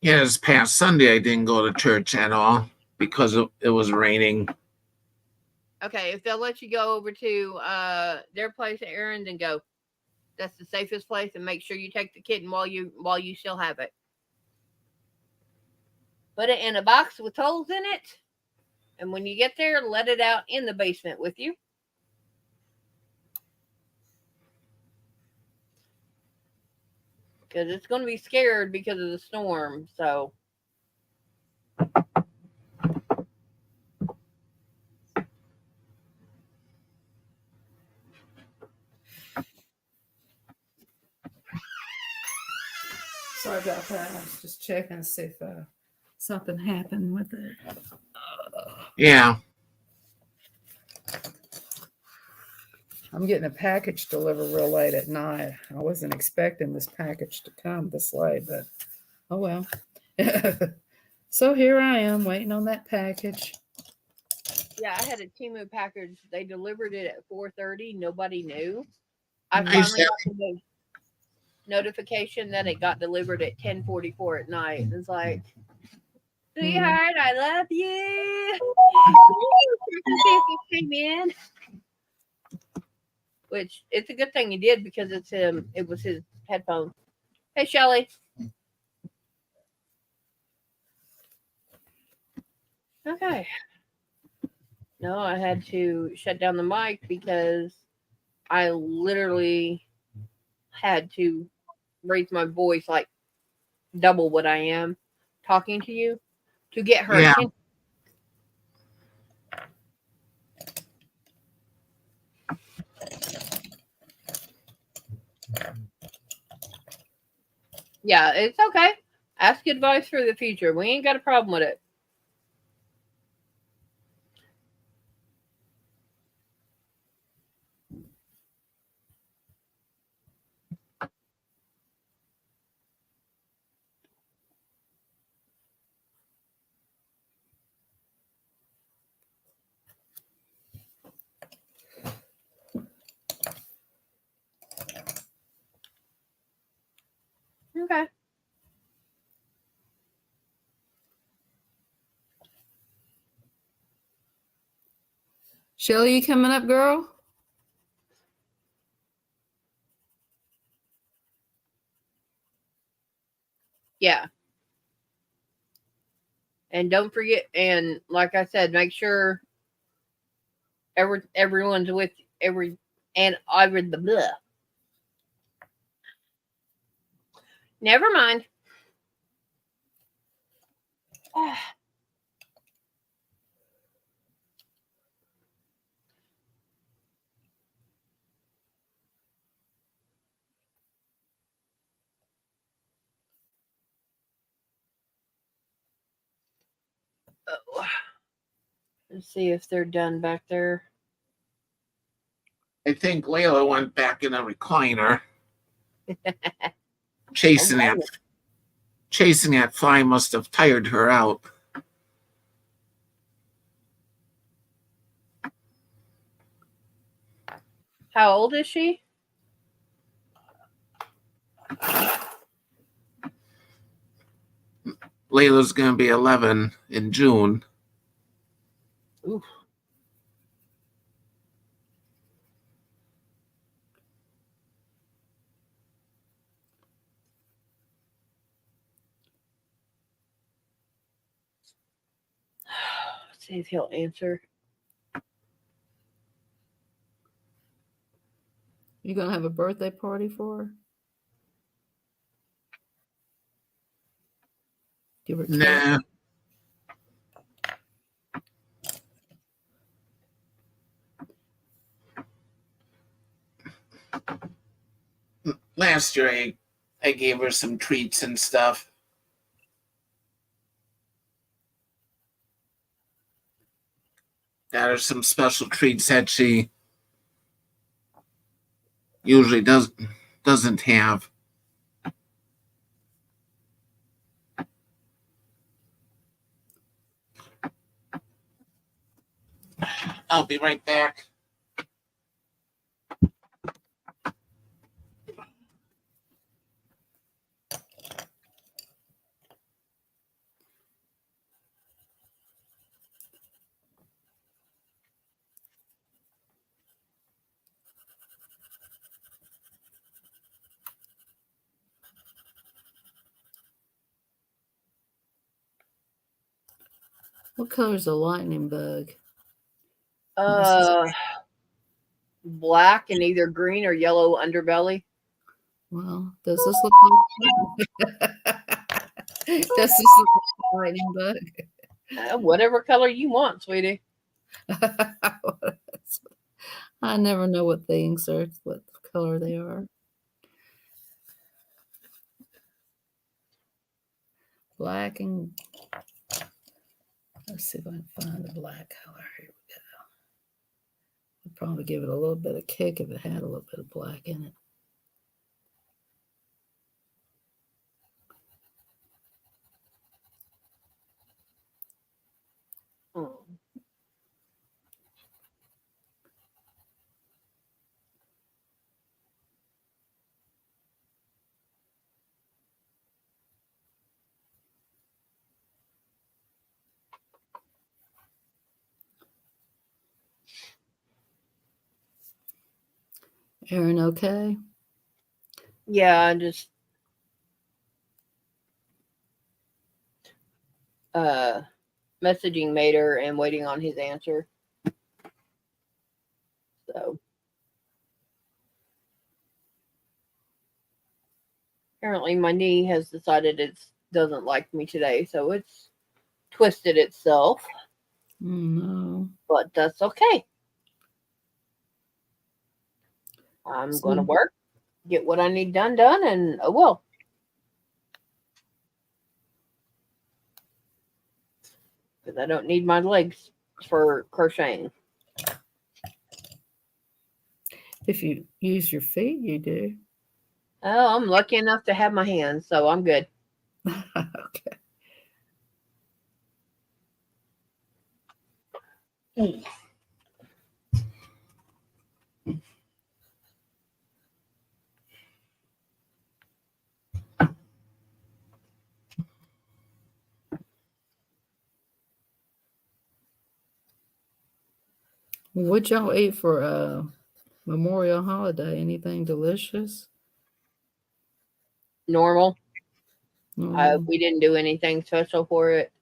Yeah, this past Sunday I didn't go to church at all because it was raining. Okay, if they'll let you go over to their place, Aaron, then go. That's the safest place, and make sure you take the kitten while you still have it. Put it in a box with holes in it, and when you get there, let it out in the basement with you. Because it's going to be scared because of the storm, so. Sorry about that. I was just checking to see if something happened with it. Yeah. I'm getting a package delivered real late at night. I wasn't expecting this package to come this late, but oh well. So here I am waiting on that package. Yeah, I had a Temu package. They delivered it at 4:30. Nobody knew. I Nice. finally got the notification that it got delivered at 10:44 at night. It's like, sweetheart, I love you. Came in. Which it's a good thing he did because it's him. It was his headphone. Hey, Shelly. Okay. No, I had to shut down the mic because I literally had to raise my voice like double what I am talking to you to get her attention. Yeah, it's okay. Ask advice for the future. We ain't got a problem with it. Okay. Shelly, you coming up, girl? Yeah. And don't forget, and like I said, make sure everyone's with every and I read the blah. Never mind. Oh. Let's see if they're done back there. I think Layla went back in a recliner. Chasing that fly must have tired her out. How old is she? Layla's going to be 11 in June. Oof. See if he'll answer. You gonna have a birthday party for her? Give her cake? Nah. Last year I gave her some treats and stuff. Got her some special treats that she usually doesn't have. I'll be right back. What color's a lightning bug? Black and either green or yellow underbelly. Well, does this look like does this look like a lightning bug? Whatever color you want, sweetie. I never know what things are, what color they are. Black and let's see if I can find a black color. Here we go. I'd probably give it a little bit of kick if it had a little bit of black in it. Oh. Aaron, okay? Yeah, I just messaging Mater and waiting on his answer. So apparently my knee has decided it doesn't like me today, so it's twisted itself. No. But that's okay. I'm going to work, get what I need done, and I will. Because I don't need my legs for crocheting. If you use your feet, you do. Oh, I'm lucky enough to have my hands, so I'm good. Okay. What y'all eat for Memorial holiday? Anything delicious? Normal. No. We didn't do anything special for it.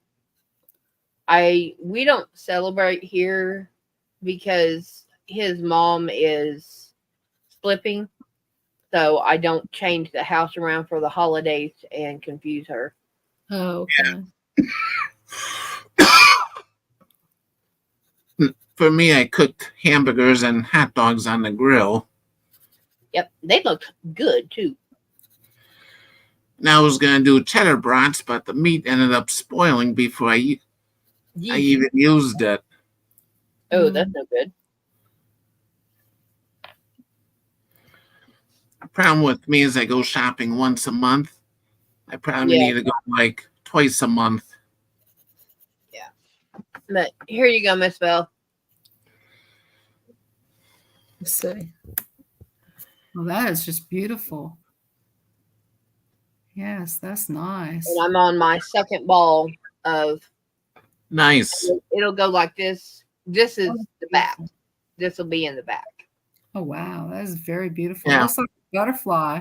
We don't celebrate here because his mom is slipping, so I don't change the house around for the holidays and confuse her. Oh, okay. For me, I cooked hamburgers and hot dogs on the grill. Yep, they look good too. Now I was going to do cheddar brats, but the meat ended up spoiling before I even used it. Oh, that's no good. The problem with me is I go shopping once a month. I probably need to go like twice a month. Yeah. But here you go, Miss Bell. Let's see. Well, that is just beautiful. Yes, that's nice. And I'm on my second ball of. Nice. It'll go like this. This is the back. This will be in the back. Oh, wow. That is very beautiful. Yeah. It looks like a butterfly.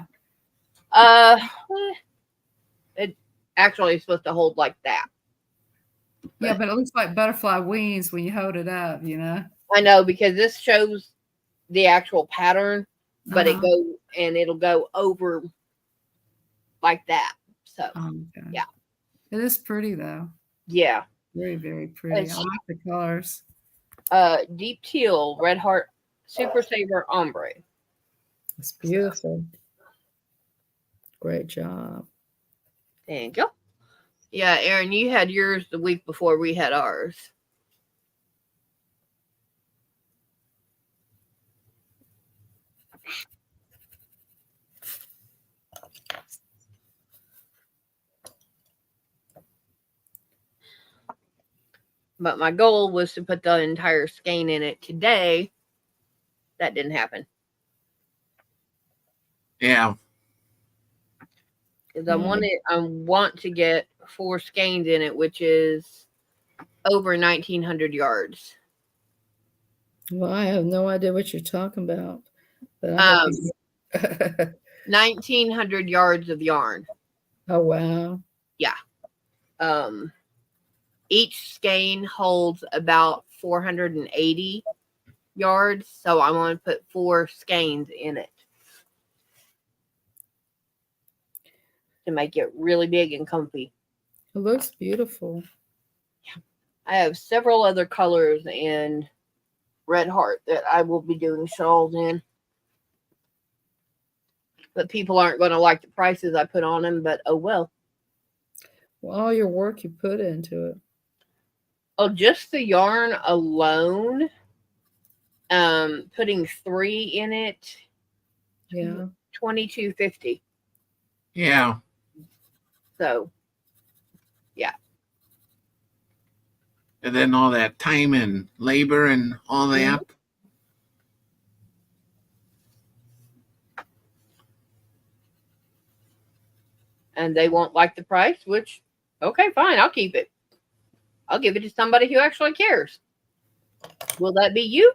It actually is supposed to hold like that. Yeah, but it looks like butterfly wings when you hold it up, you know? I know, because this shows the actual pattern, but Uh-huh. it'll go over like that. So Okay. yeah. It is pretty though. yeah. Very, very pretty. I It's like the colors. deep teal, red heart, super saver ombre. It's beautiful. Great job. Thank you. Yeah, Aaron, you had yours the week before we had ours. But my goal was to put the entire skein in it today. That didn't happen. Yeah. Because I want to get 4 skeins in it, which is over 1,900 yards. Well, I have no idea what you're talking about. But I hope you 1,900 yards of yarn. Oh wow. Yeah. Each skein holds about 480 yards, so I want to put 4 skeins in it to make it really big and comfy. It looks beautiful. I have several other colors in Red Heart that I will be doing shawls in. But people aren't going to like the prices I put on them, but oh well. Well, all your work you put into it. Oh, just the yarn alone, putting 3 in it, Yeah. $22.50. Yeah. So, yeah. And then all that time and labor and all that. And they won't like the price, which, okay, fine, I'll keep it. I'll give it to somebody who actually cares. Will that be you?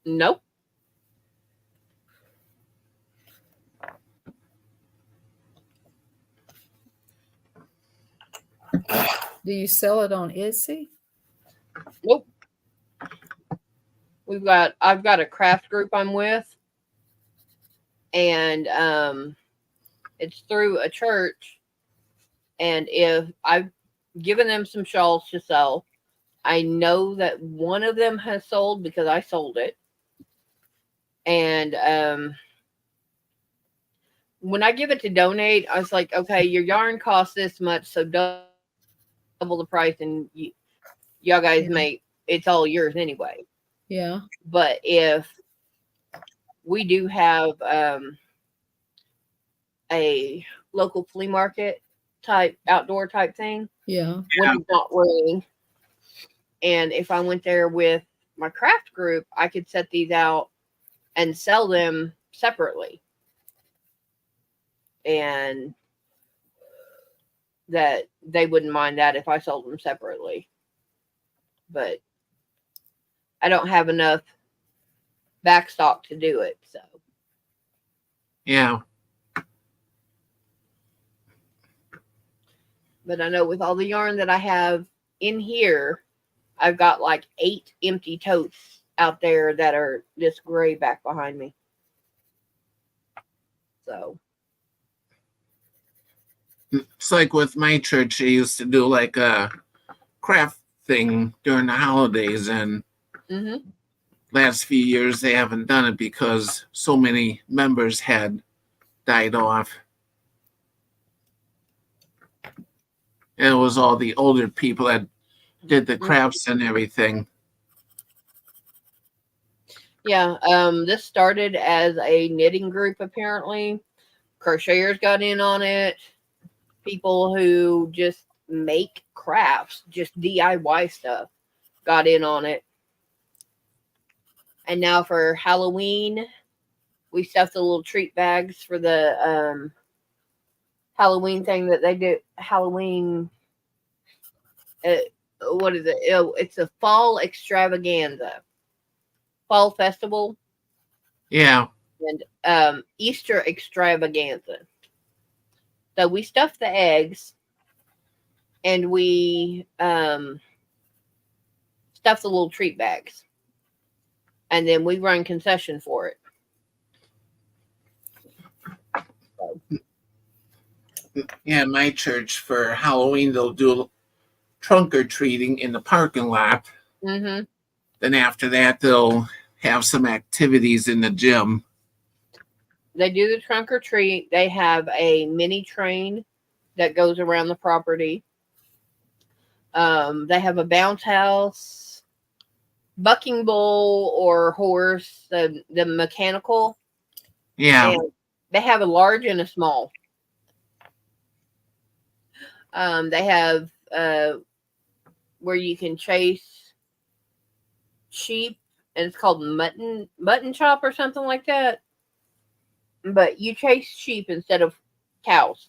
Nope. Do you sell it on Etsy? Nope. I've got a craft group I'm with, and it's through a church. And if I've given them some shawls to sell, I know that one of them has sold because I sold it. And when I give it to donate, I was like, okay, your yarn costs this much, so double the price, and y'all guys it's all yours anyway. Yeah. But if we do have a local flea market type, outdoor type thing, Yeah. when it's not raining, and if I went there with my craft group, I could set these out and sell them separately. And that they wouldn't mind that if I sold them separately. But I don't have enough backstock to do it, so. Yeah. But I know with all the yarn that I have in here, I've got like 8 empty totes out there that are this gray back behind me. So. It's like with my church, they used to do like a craft thing during the holidays, and last few years they haven't done it because so many members had died off. And it was all the older people that did the crafts and everything. Yeah, this started as a knitting group, apparently. Crocheters got in on it. People who just make crafts, just DIY stuff, got in on it. And now for Halloween, we stuffed the little treat bags for the Halloween thing that they do. Halloween, what is it? It's a fall extravaganza. Fall festival. Yeah. And Easter extravaganza. So we stuffed the eggs, and we stuff the little treat bags. And then we run concession for it. Yeah, my church for Halloween, they'll do trunk or treating in the parking lot. Mm-hmm. Then after that, they'll have some activities in the gym. They do the trunk or treat. They have a mini train that goes around the property. They have a bounce house, bucking bull or horse, the mechanical. Yeah. And they have a large and a small. They have where you can chase sheep, and it's called mutton chop or something like that. But you chase sheep instead of cows,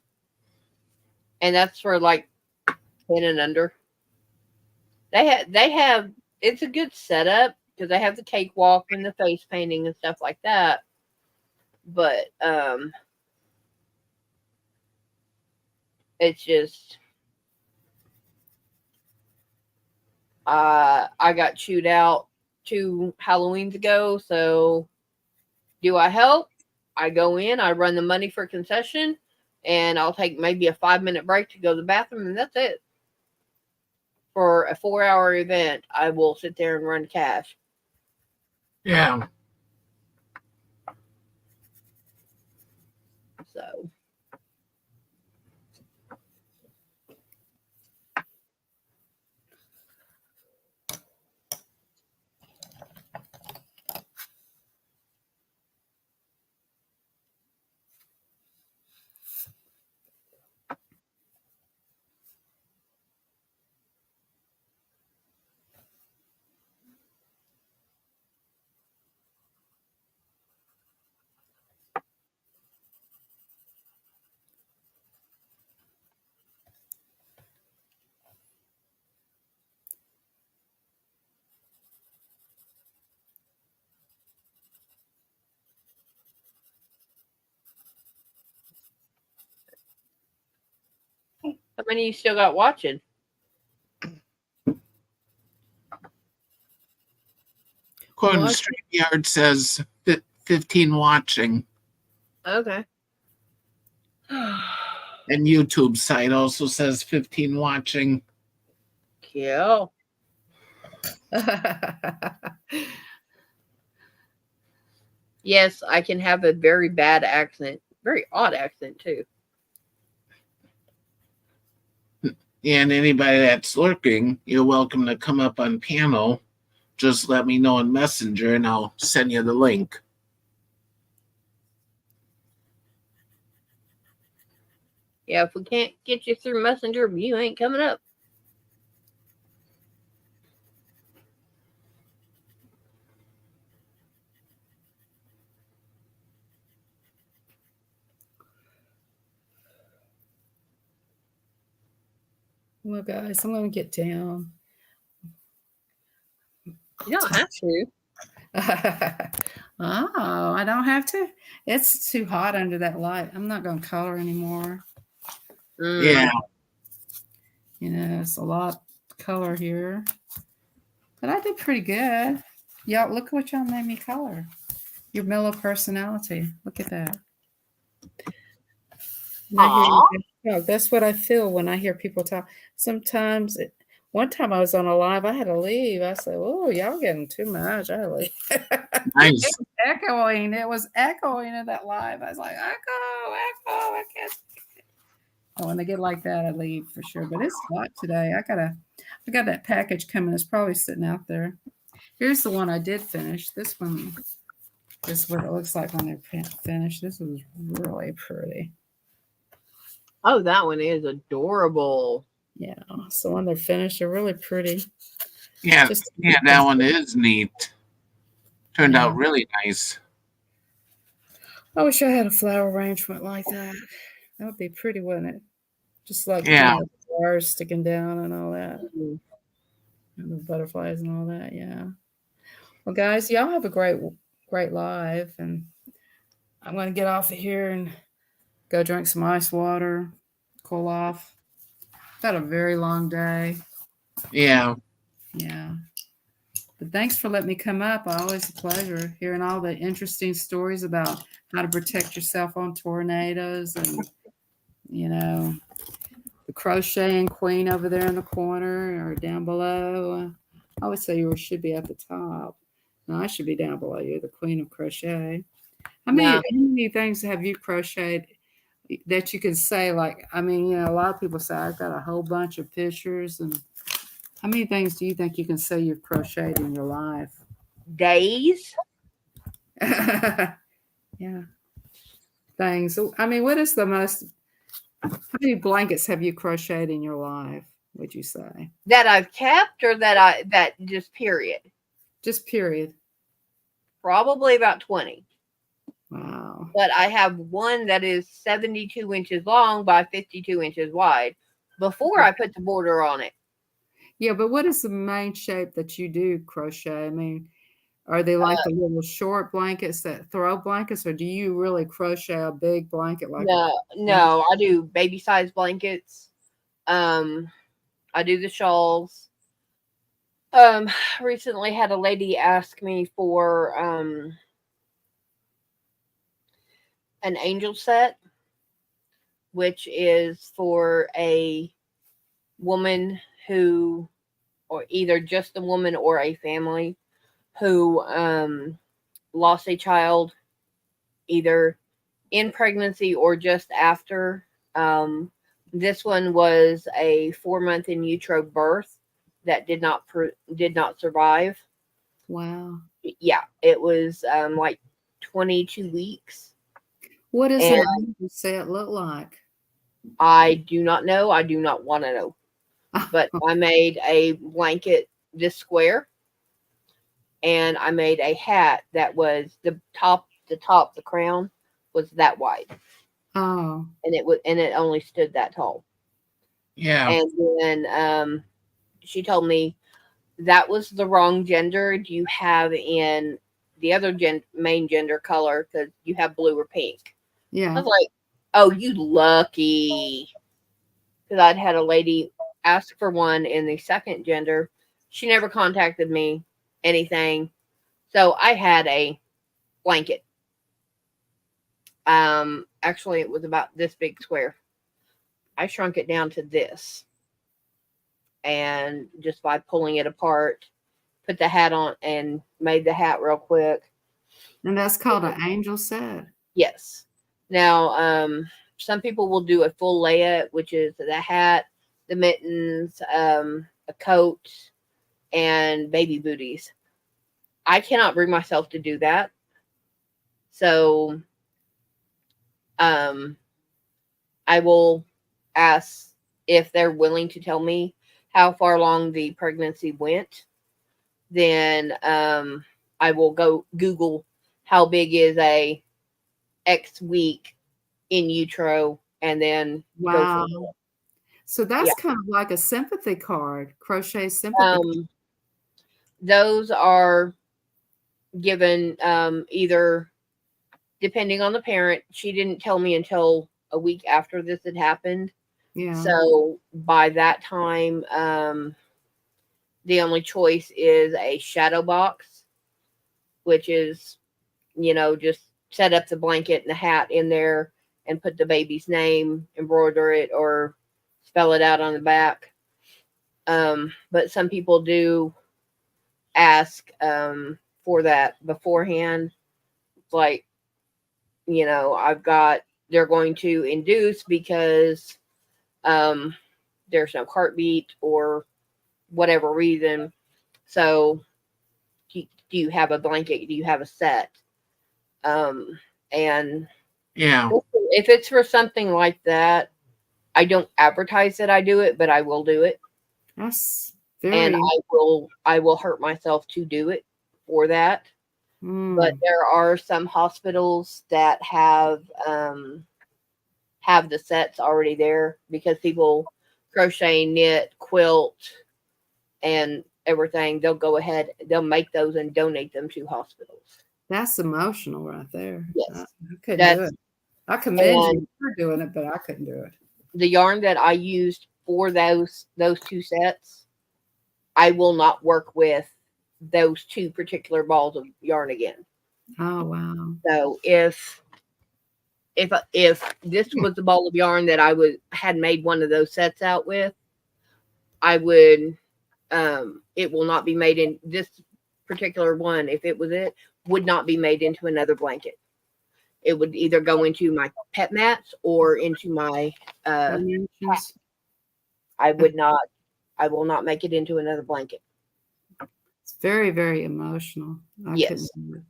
and that's for like 10 and under. They have it's a good setup because they have the cakewalk and the face painting and stuff like that. But it's just I got chewed out 2 Halloweens ago, so do I help? I go in, I run the money for concession, and I'll take maybe a 5-minute break to go to the bathroom, and that's it. For a 4-hour event, I will sit there and run cash. Yeah. So how many you still got watching? According What? to StreamYard says 15 watching. Okay. And YouTube site also says 15 watching. Kill. Yes, I can have a very bad accent. Very odd accent, too. And anybody that's lurking, you're welcome to come up on panel. Just let me know in Messenger and I'll send you the link. Yeah, if we can't get you through Messenger, you ain't coming up. Well, guys, I'm going to get down. You don't have to. Oh, I don't have to. It's too hot under that light. I'm not going to color anymore. Yeah. You know, it's a lot of color here. But I did pretty good. Y'all, look what y'all made me color. Your mellow personality. Look at that. And I hear you talk. That's what I feel when I hear people talk. Sometimes, one time I was on a live, I had to leave. I said, "Oh, y'all getting too much." I had to leave. Nice. Echoing. It was echoing in that live. I was like, echo, I can't. And when they get like that, I leave for sure. But it's hot today. I got that package coming. It's probably sitting out there. Here's the one I did finish. This one is what it looks like when they're finished. This was really pretty. Oh, that one is adorable. Yeah. So when they're finished, they're really pretty. Yeah. Just Yeah, that one is neat. Turned Yeah. out really nice. I wish I had a flower arrangement like that. That would be pretty, wouldn't it? Just like Yeah. the flowers sticking down and all that. Mhm. And the butterflies and all that. Yeah. Well, guys, y'all have a great live. And I'm going to get off of here and go drink some ice water, cool off. Had a very long day. Yeah. Yeah. But thanks for letting me come up. Always a pleasure hearing all the interesting stories about how to protect yourself on tornadoes and, you know, the crocheting queen over there in the corner or down below. I always say you should be at the top. No, I should be down below you, the queen of crochet. Yeah. How many things have you crocheted that you can say, like, I mean, you know, a lot of people say, I've got a whole bunch of pictures. And how many things do you think you can say you've crocheted in your life? Days. Yeah. Things. So, I mean, what is the most, how many blankets have you crocheted in your life, would you say? That I've kept, or that just period? Just period. Probably about 20. Wow. But I have one that is 72 inches long by 52 inches wide before I put the border on it. Yeah, but what is the main shape that you do crochet? I mean, are they like the little short blankets, that throw blankets, or do you really crochet a big blanket like No, I do baby size blankets. I do the shawls. Recently had a lady ask me for an angel set, which is for a woman who, or either just a woman or a family who lost a child either in pregnancy or just after. This one was a 4-month in utero birth that did not survive. Wow. Yeah, it was like 22 weeks. What does an angel set look like? I do not know. I do not want to know. But I made a blanket this square, and I made a hat that was the crown was that wide. Oh. And it only stood that tall. Yeah. And then she told me that was the wrong gender. Do you have in the other main gender color? Because you have blue or pink. Yeah. I was like, oh, you lucky. Because I'd had a lady ask for one in the second gender. She never contacted me, anything. So I had a blanket. Actually, it was about this big square. I shrunk it down to this. And just by pulling it apart, put the hat on and made the hat real quick. And that's called an angel set. Yes. Now, some people will do a full layup, which is the hat, the mittens, a coat, and baby booties. I cannot bring myself to do that. So, I will ask if they're willing to tell me how far along the pregnancy went. Then, I will go Google how big is a X week in utero, and then go Wow. from there. So that's kind of like a sympathy card, crochet sympathy. Those are given either depending on the parent. She didn't tell me until a week after this had happened. Yeah. So by that time, the only choice is a shadow box, which is, just set up the blanket and the hat in there and put the baby's name, embroider it, or spell it out on the back. But some people do ask for that beforehand. Like, they're going to induce because there's no heartbeat or whatever reason. So do you have a blanket? Do you have a set? And Yeah. if it's for something like that, I don't advertise that I do it, but I will do it. That's And very. I will hurt myself to do it for that. But there are some hospitals that have the sets already there because people crochet, knit, quilt, and everything. They'll go ahead, they'll make those and donate them to hospitals. That's emotional right there. Yes. I couldn't do it. I commend you for doing it, but I couldn't do it. The yarn that I used for those two sets, I will not work with those 2 particular balls of yarn again. Oh wow. So if this was the ball of yarn that I had made one of those sets out with, I would it will not be made in this particular one. If it was it, would not be made into another blanket. It would either go into my pet mats or into my Dimensions. I will not make it into another blanket. It's very, very emotional. I Yes. couldn't do it.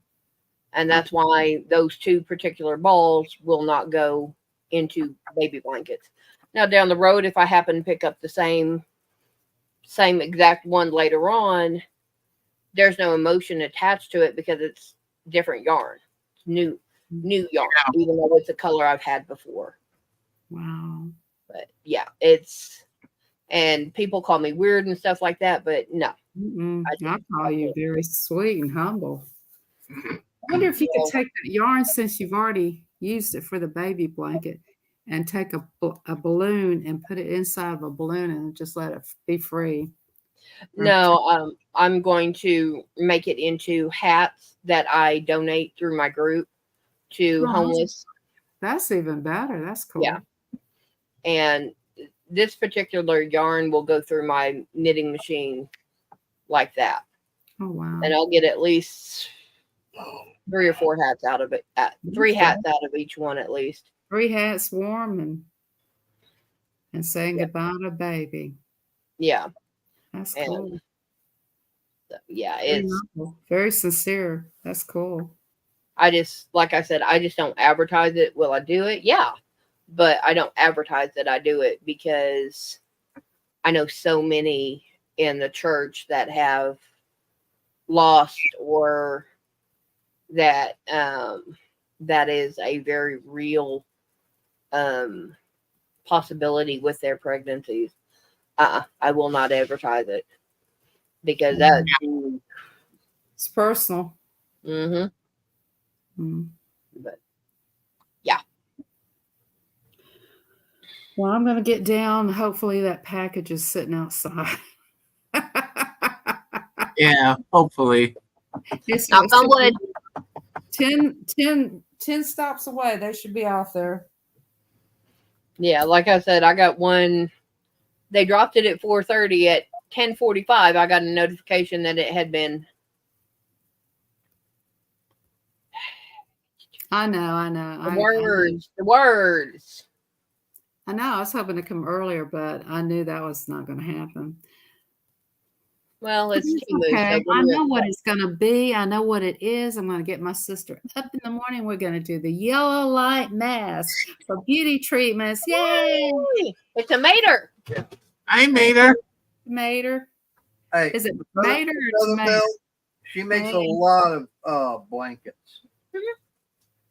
And that's why those 2 particular balls will not go into baby blankets. Now down the road, if I happen to pick up the same exact one later on, there's no emotion attached to it because it's different yarn. It's new yarn, even though it's a color I've had before. Wow. But yeah, and people call me weird and stuff like that, but no. I call you very sweet and humble. I wonder if you could take that yarn, since you've already used it for the baby blanket, and take a balloon and put it inside of a balloon and just let it be free. No, I'm going to make it into hats that I donate through my group to homeless. That's even better. That's cool. Yeah. And this particular yarn will go through my knitting machine like that. Oh wow. And I'll get at least 3 or 4 hats out of it. 3 hats out of each one at least. 3 hats warm and saying goodbye to baby. Yeah. That's cool. Yeah, very it's noble. Very sincere. That's cool. I just, like I said, I just don't advertise it. Will I do it? Yeah. But I don't advertise that I do it because I know so many in the church that have lost, or that that is a very real possibility with their pregnancies. I will not advertise it because that It's personal. But yeah. Well, I'm going to get down. Hopefully that package is sitting outside. Yeah, hopefully. It's Knock on wood. 10 stops away. They should be out there. Yeah, like I said, I got one. They dropped it at 4:30. At 10:45, I got a notification that it had been. I know. The words. I know. I was hoping to come earlier, but I knew that was not going to happen. Well, it's okay. I know what it's going to be. I know what it is. I'm going to get my sister up in the morning. We're going to do the yellow light mask for beauty treatments. Yay! It's a mater. I made her. Mater. Hey, is it mater or Bell, she makes a lot of blankets.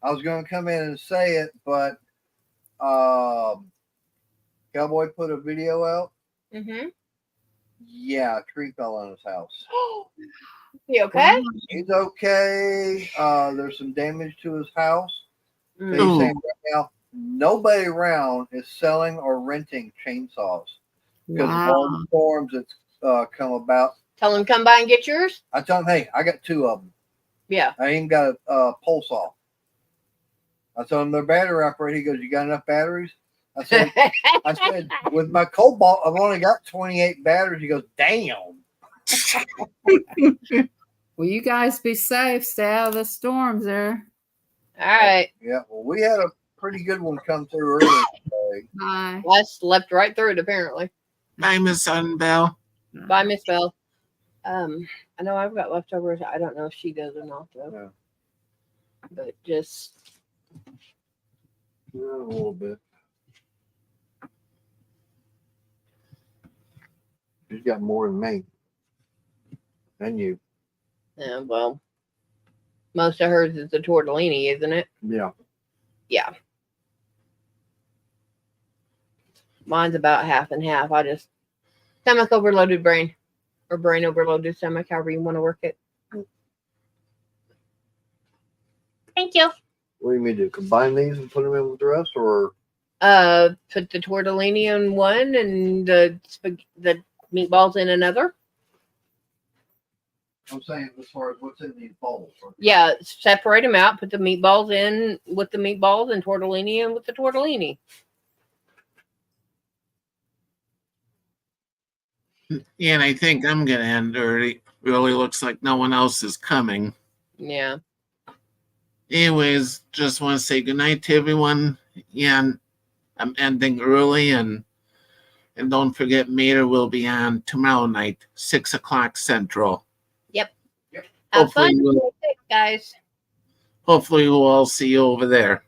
I was going to come in and say it, but Cowboy put a video out. Yeah, a tree fell on his house. You okay? He's okay. There's some damage to his house. But he's saying right now, nobody around is selling or renting chainsaws because of all the storms that's come about. Tell him come by and get yours. I tell him, hey, I got 2 of them. Yeah. I even got a pole saw. I told him they're battery operated. He goes, you got enough batteries? I said, with my Cobalt, I've only got 28 batteries. He goes, damn. Well, you guys be safe. Stay out of the storms there. All right. Yeah. Well, we had a pretty good one come through earlier today. Bye. I slept right through it, apparently. Bye, Miss Sunbell. Bye, Miss Bell. I know I've got leftovers. I don't know if she does or not, though. Yeah. But just a little bit. She's got more than me. And you. yeah, well, most of hers is the tortellini, isn't it? Yeah. Yeah. Mine's about half and half. I just stomach overloaded brain, or brain overloaded stomach, however you want to work it. Thank you. What do you mean, do combine these and put them in with the rest, or? Put the tortellini in one and the meatballs in another. I'm saying as far as what's in these bowls. Yeah, separate them out. Put the meatballs in with the meatballs and tortellini in with the tortellini. Yeah, and I think I'm gonna end early. Really looks like no one else is coming. Yeah. Anyways, just want to say goodnight to everyone. Yeah, and I'm ending early, and don't forget Mater will be on tomorrow night, 6 o'clock Central. Have fun, Hopefully we'll, guys. hopefully we'll all see you over there.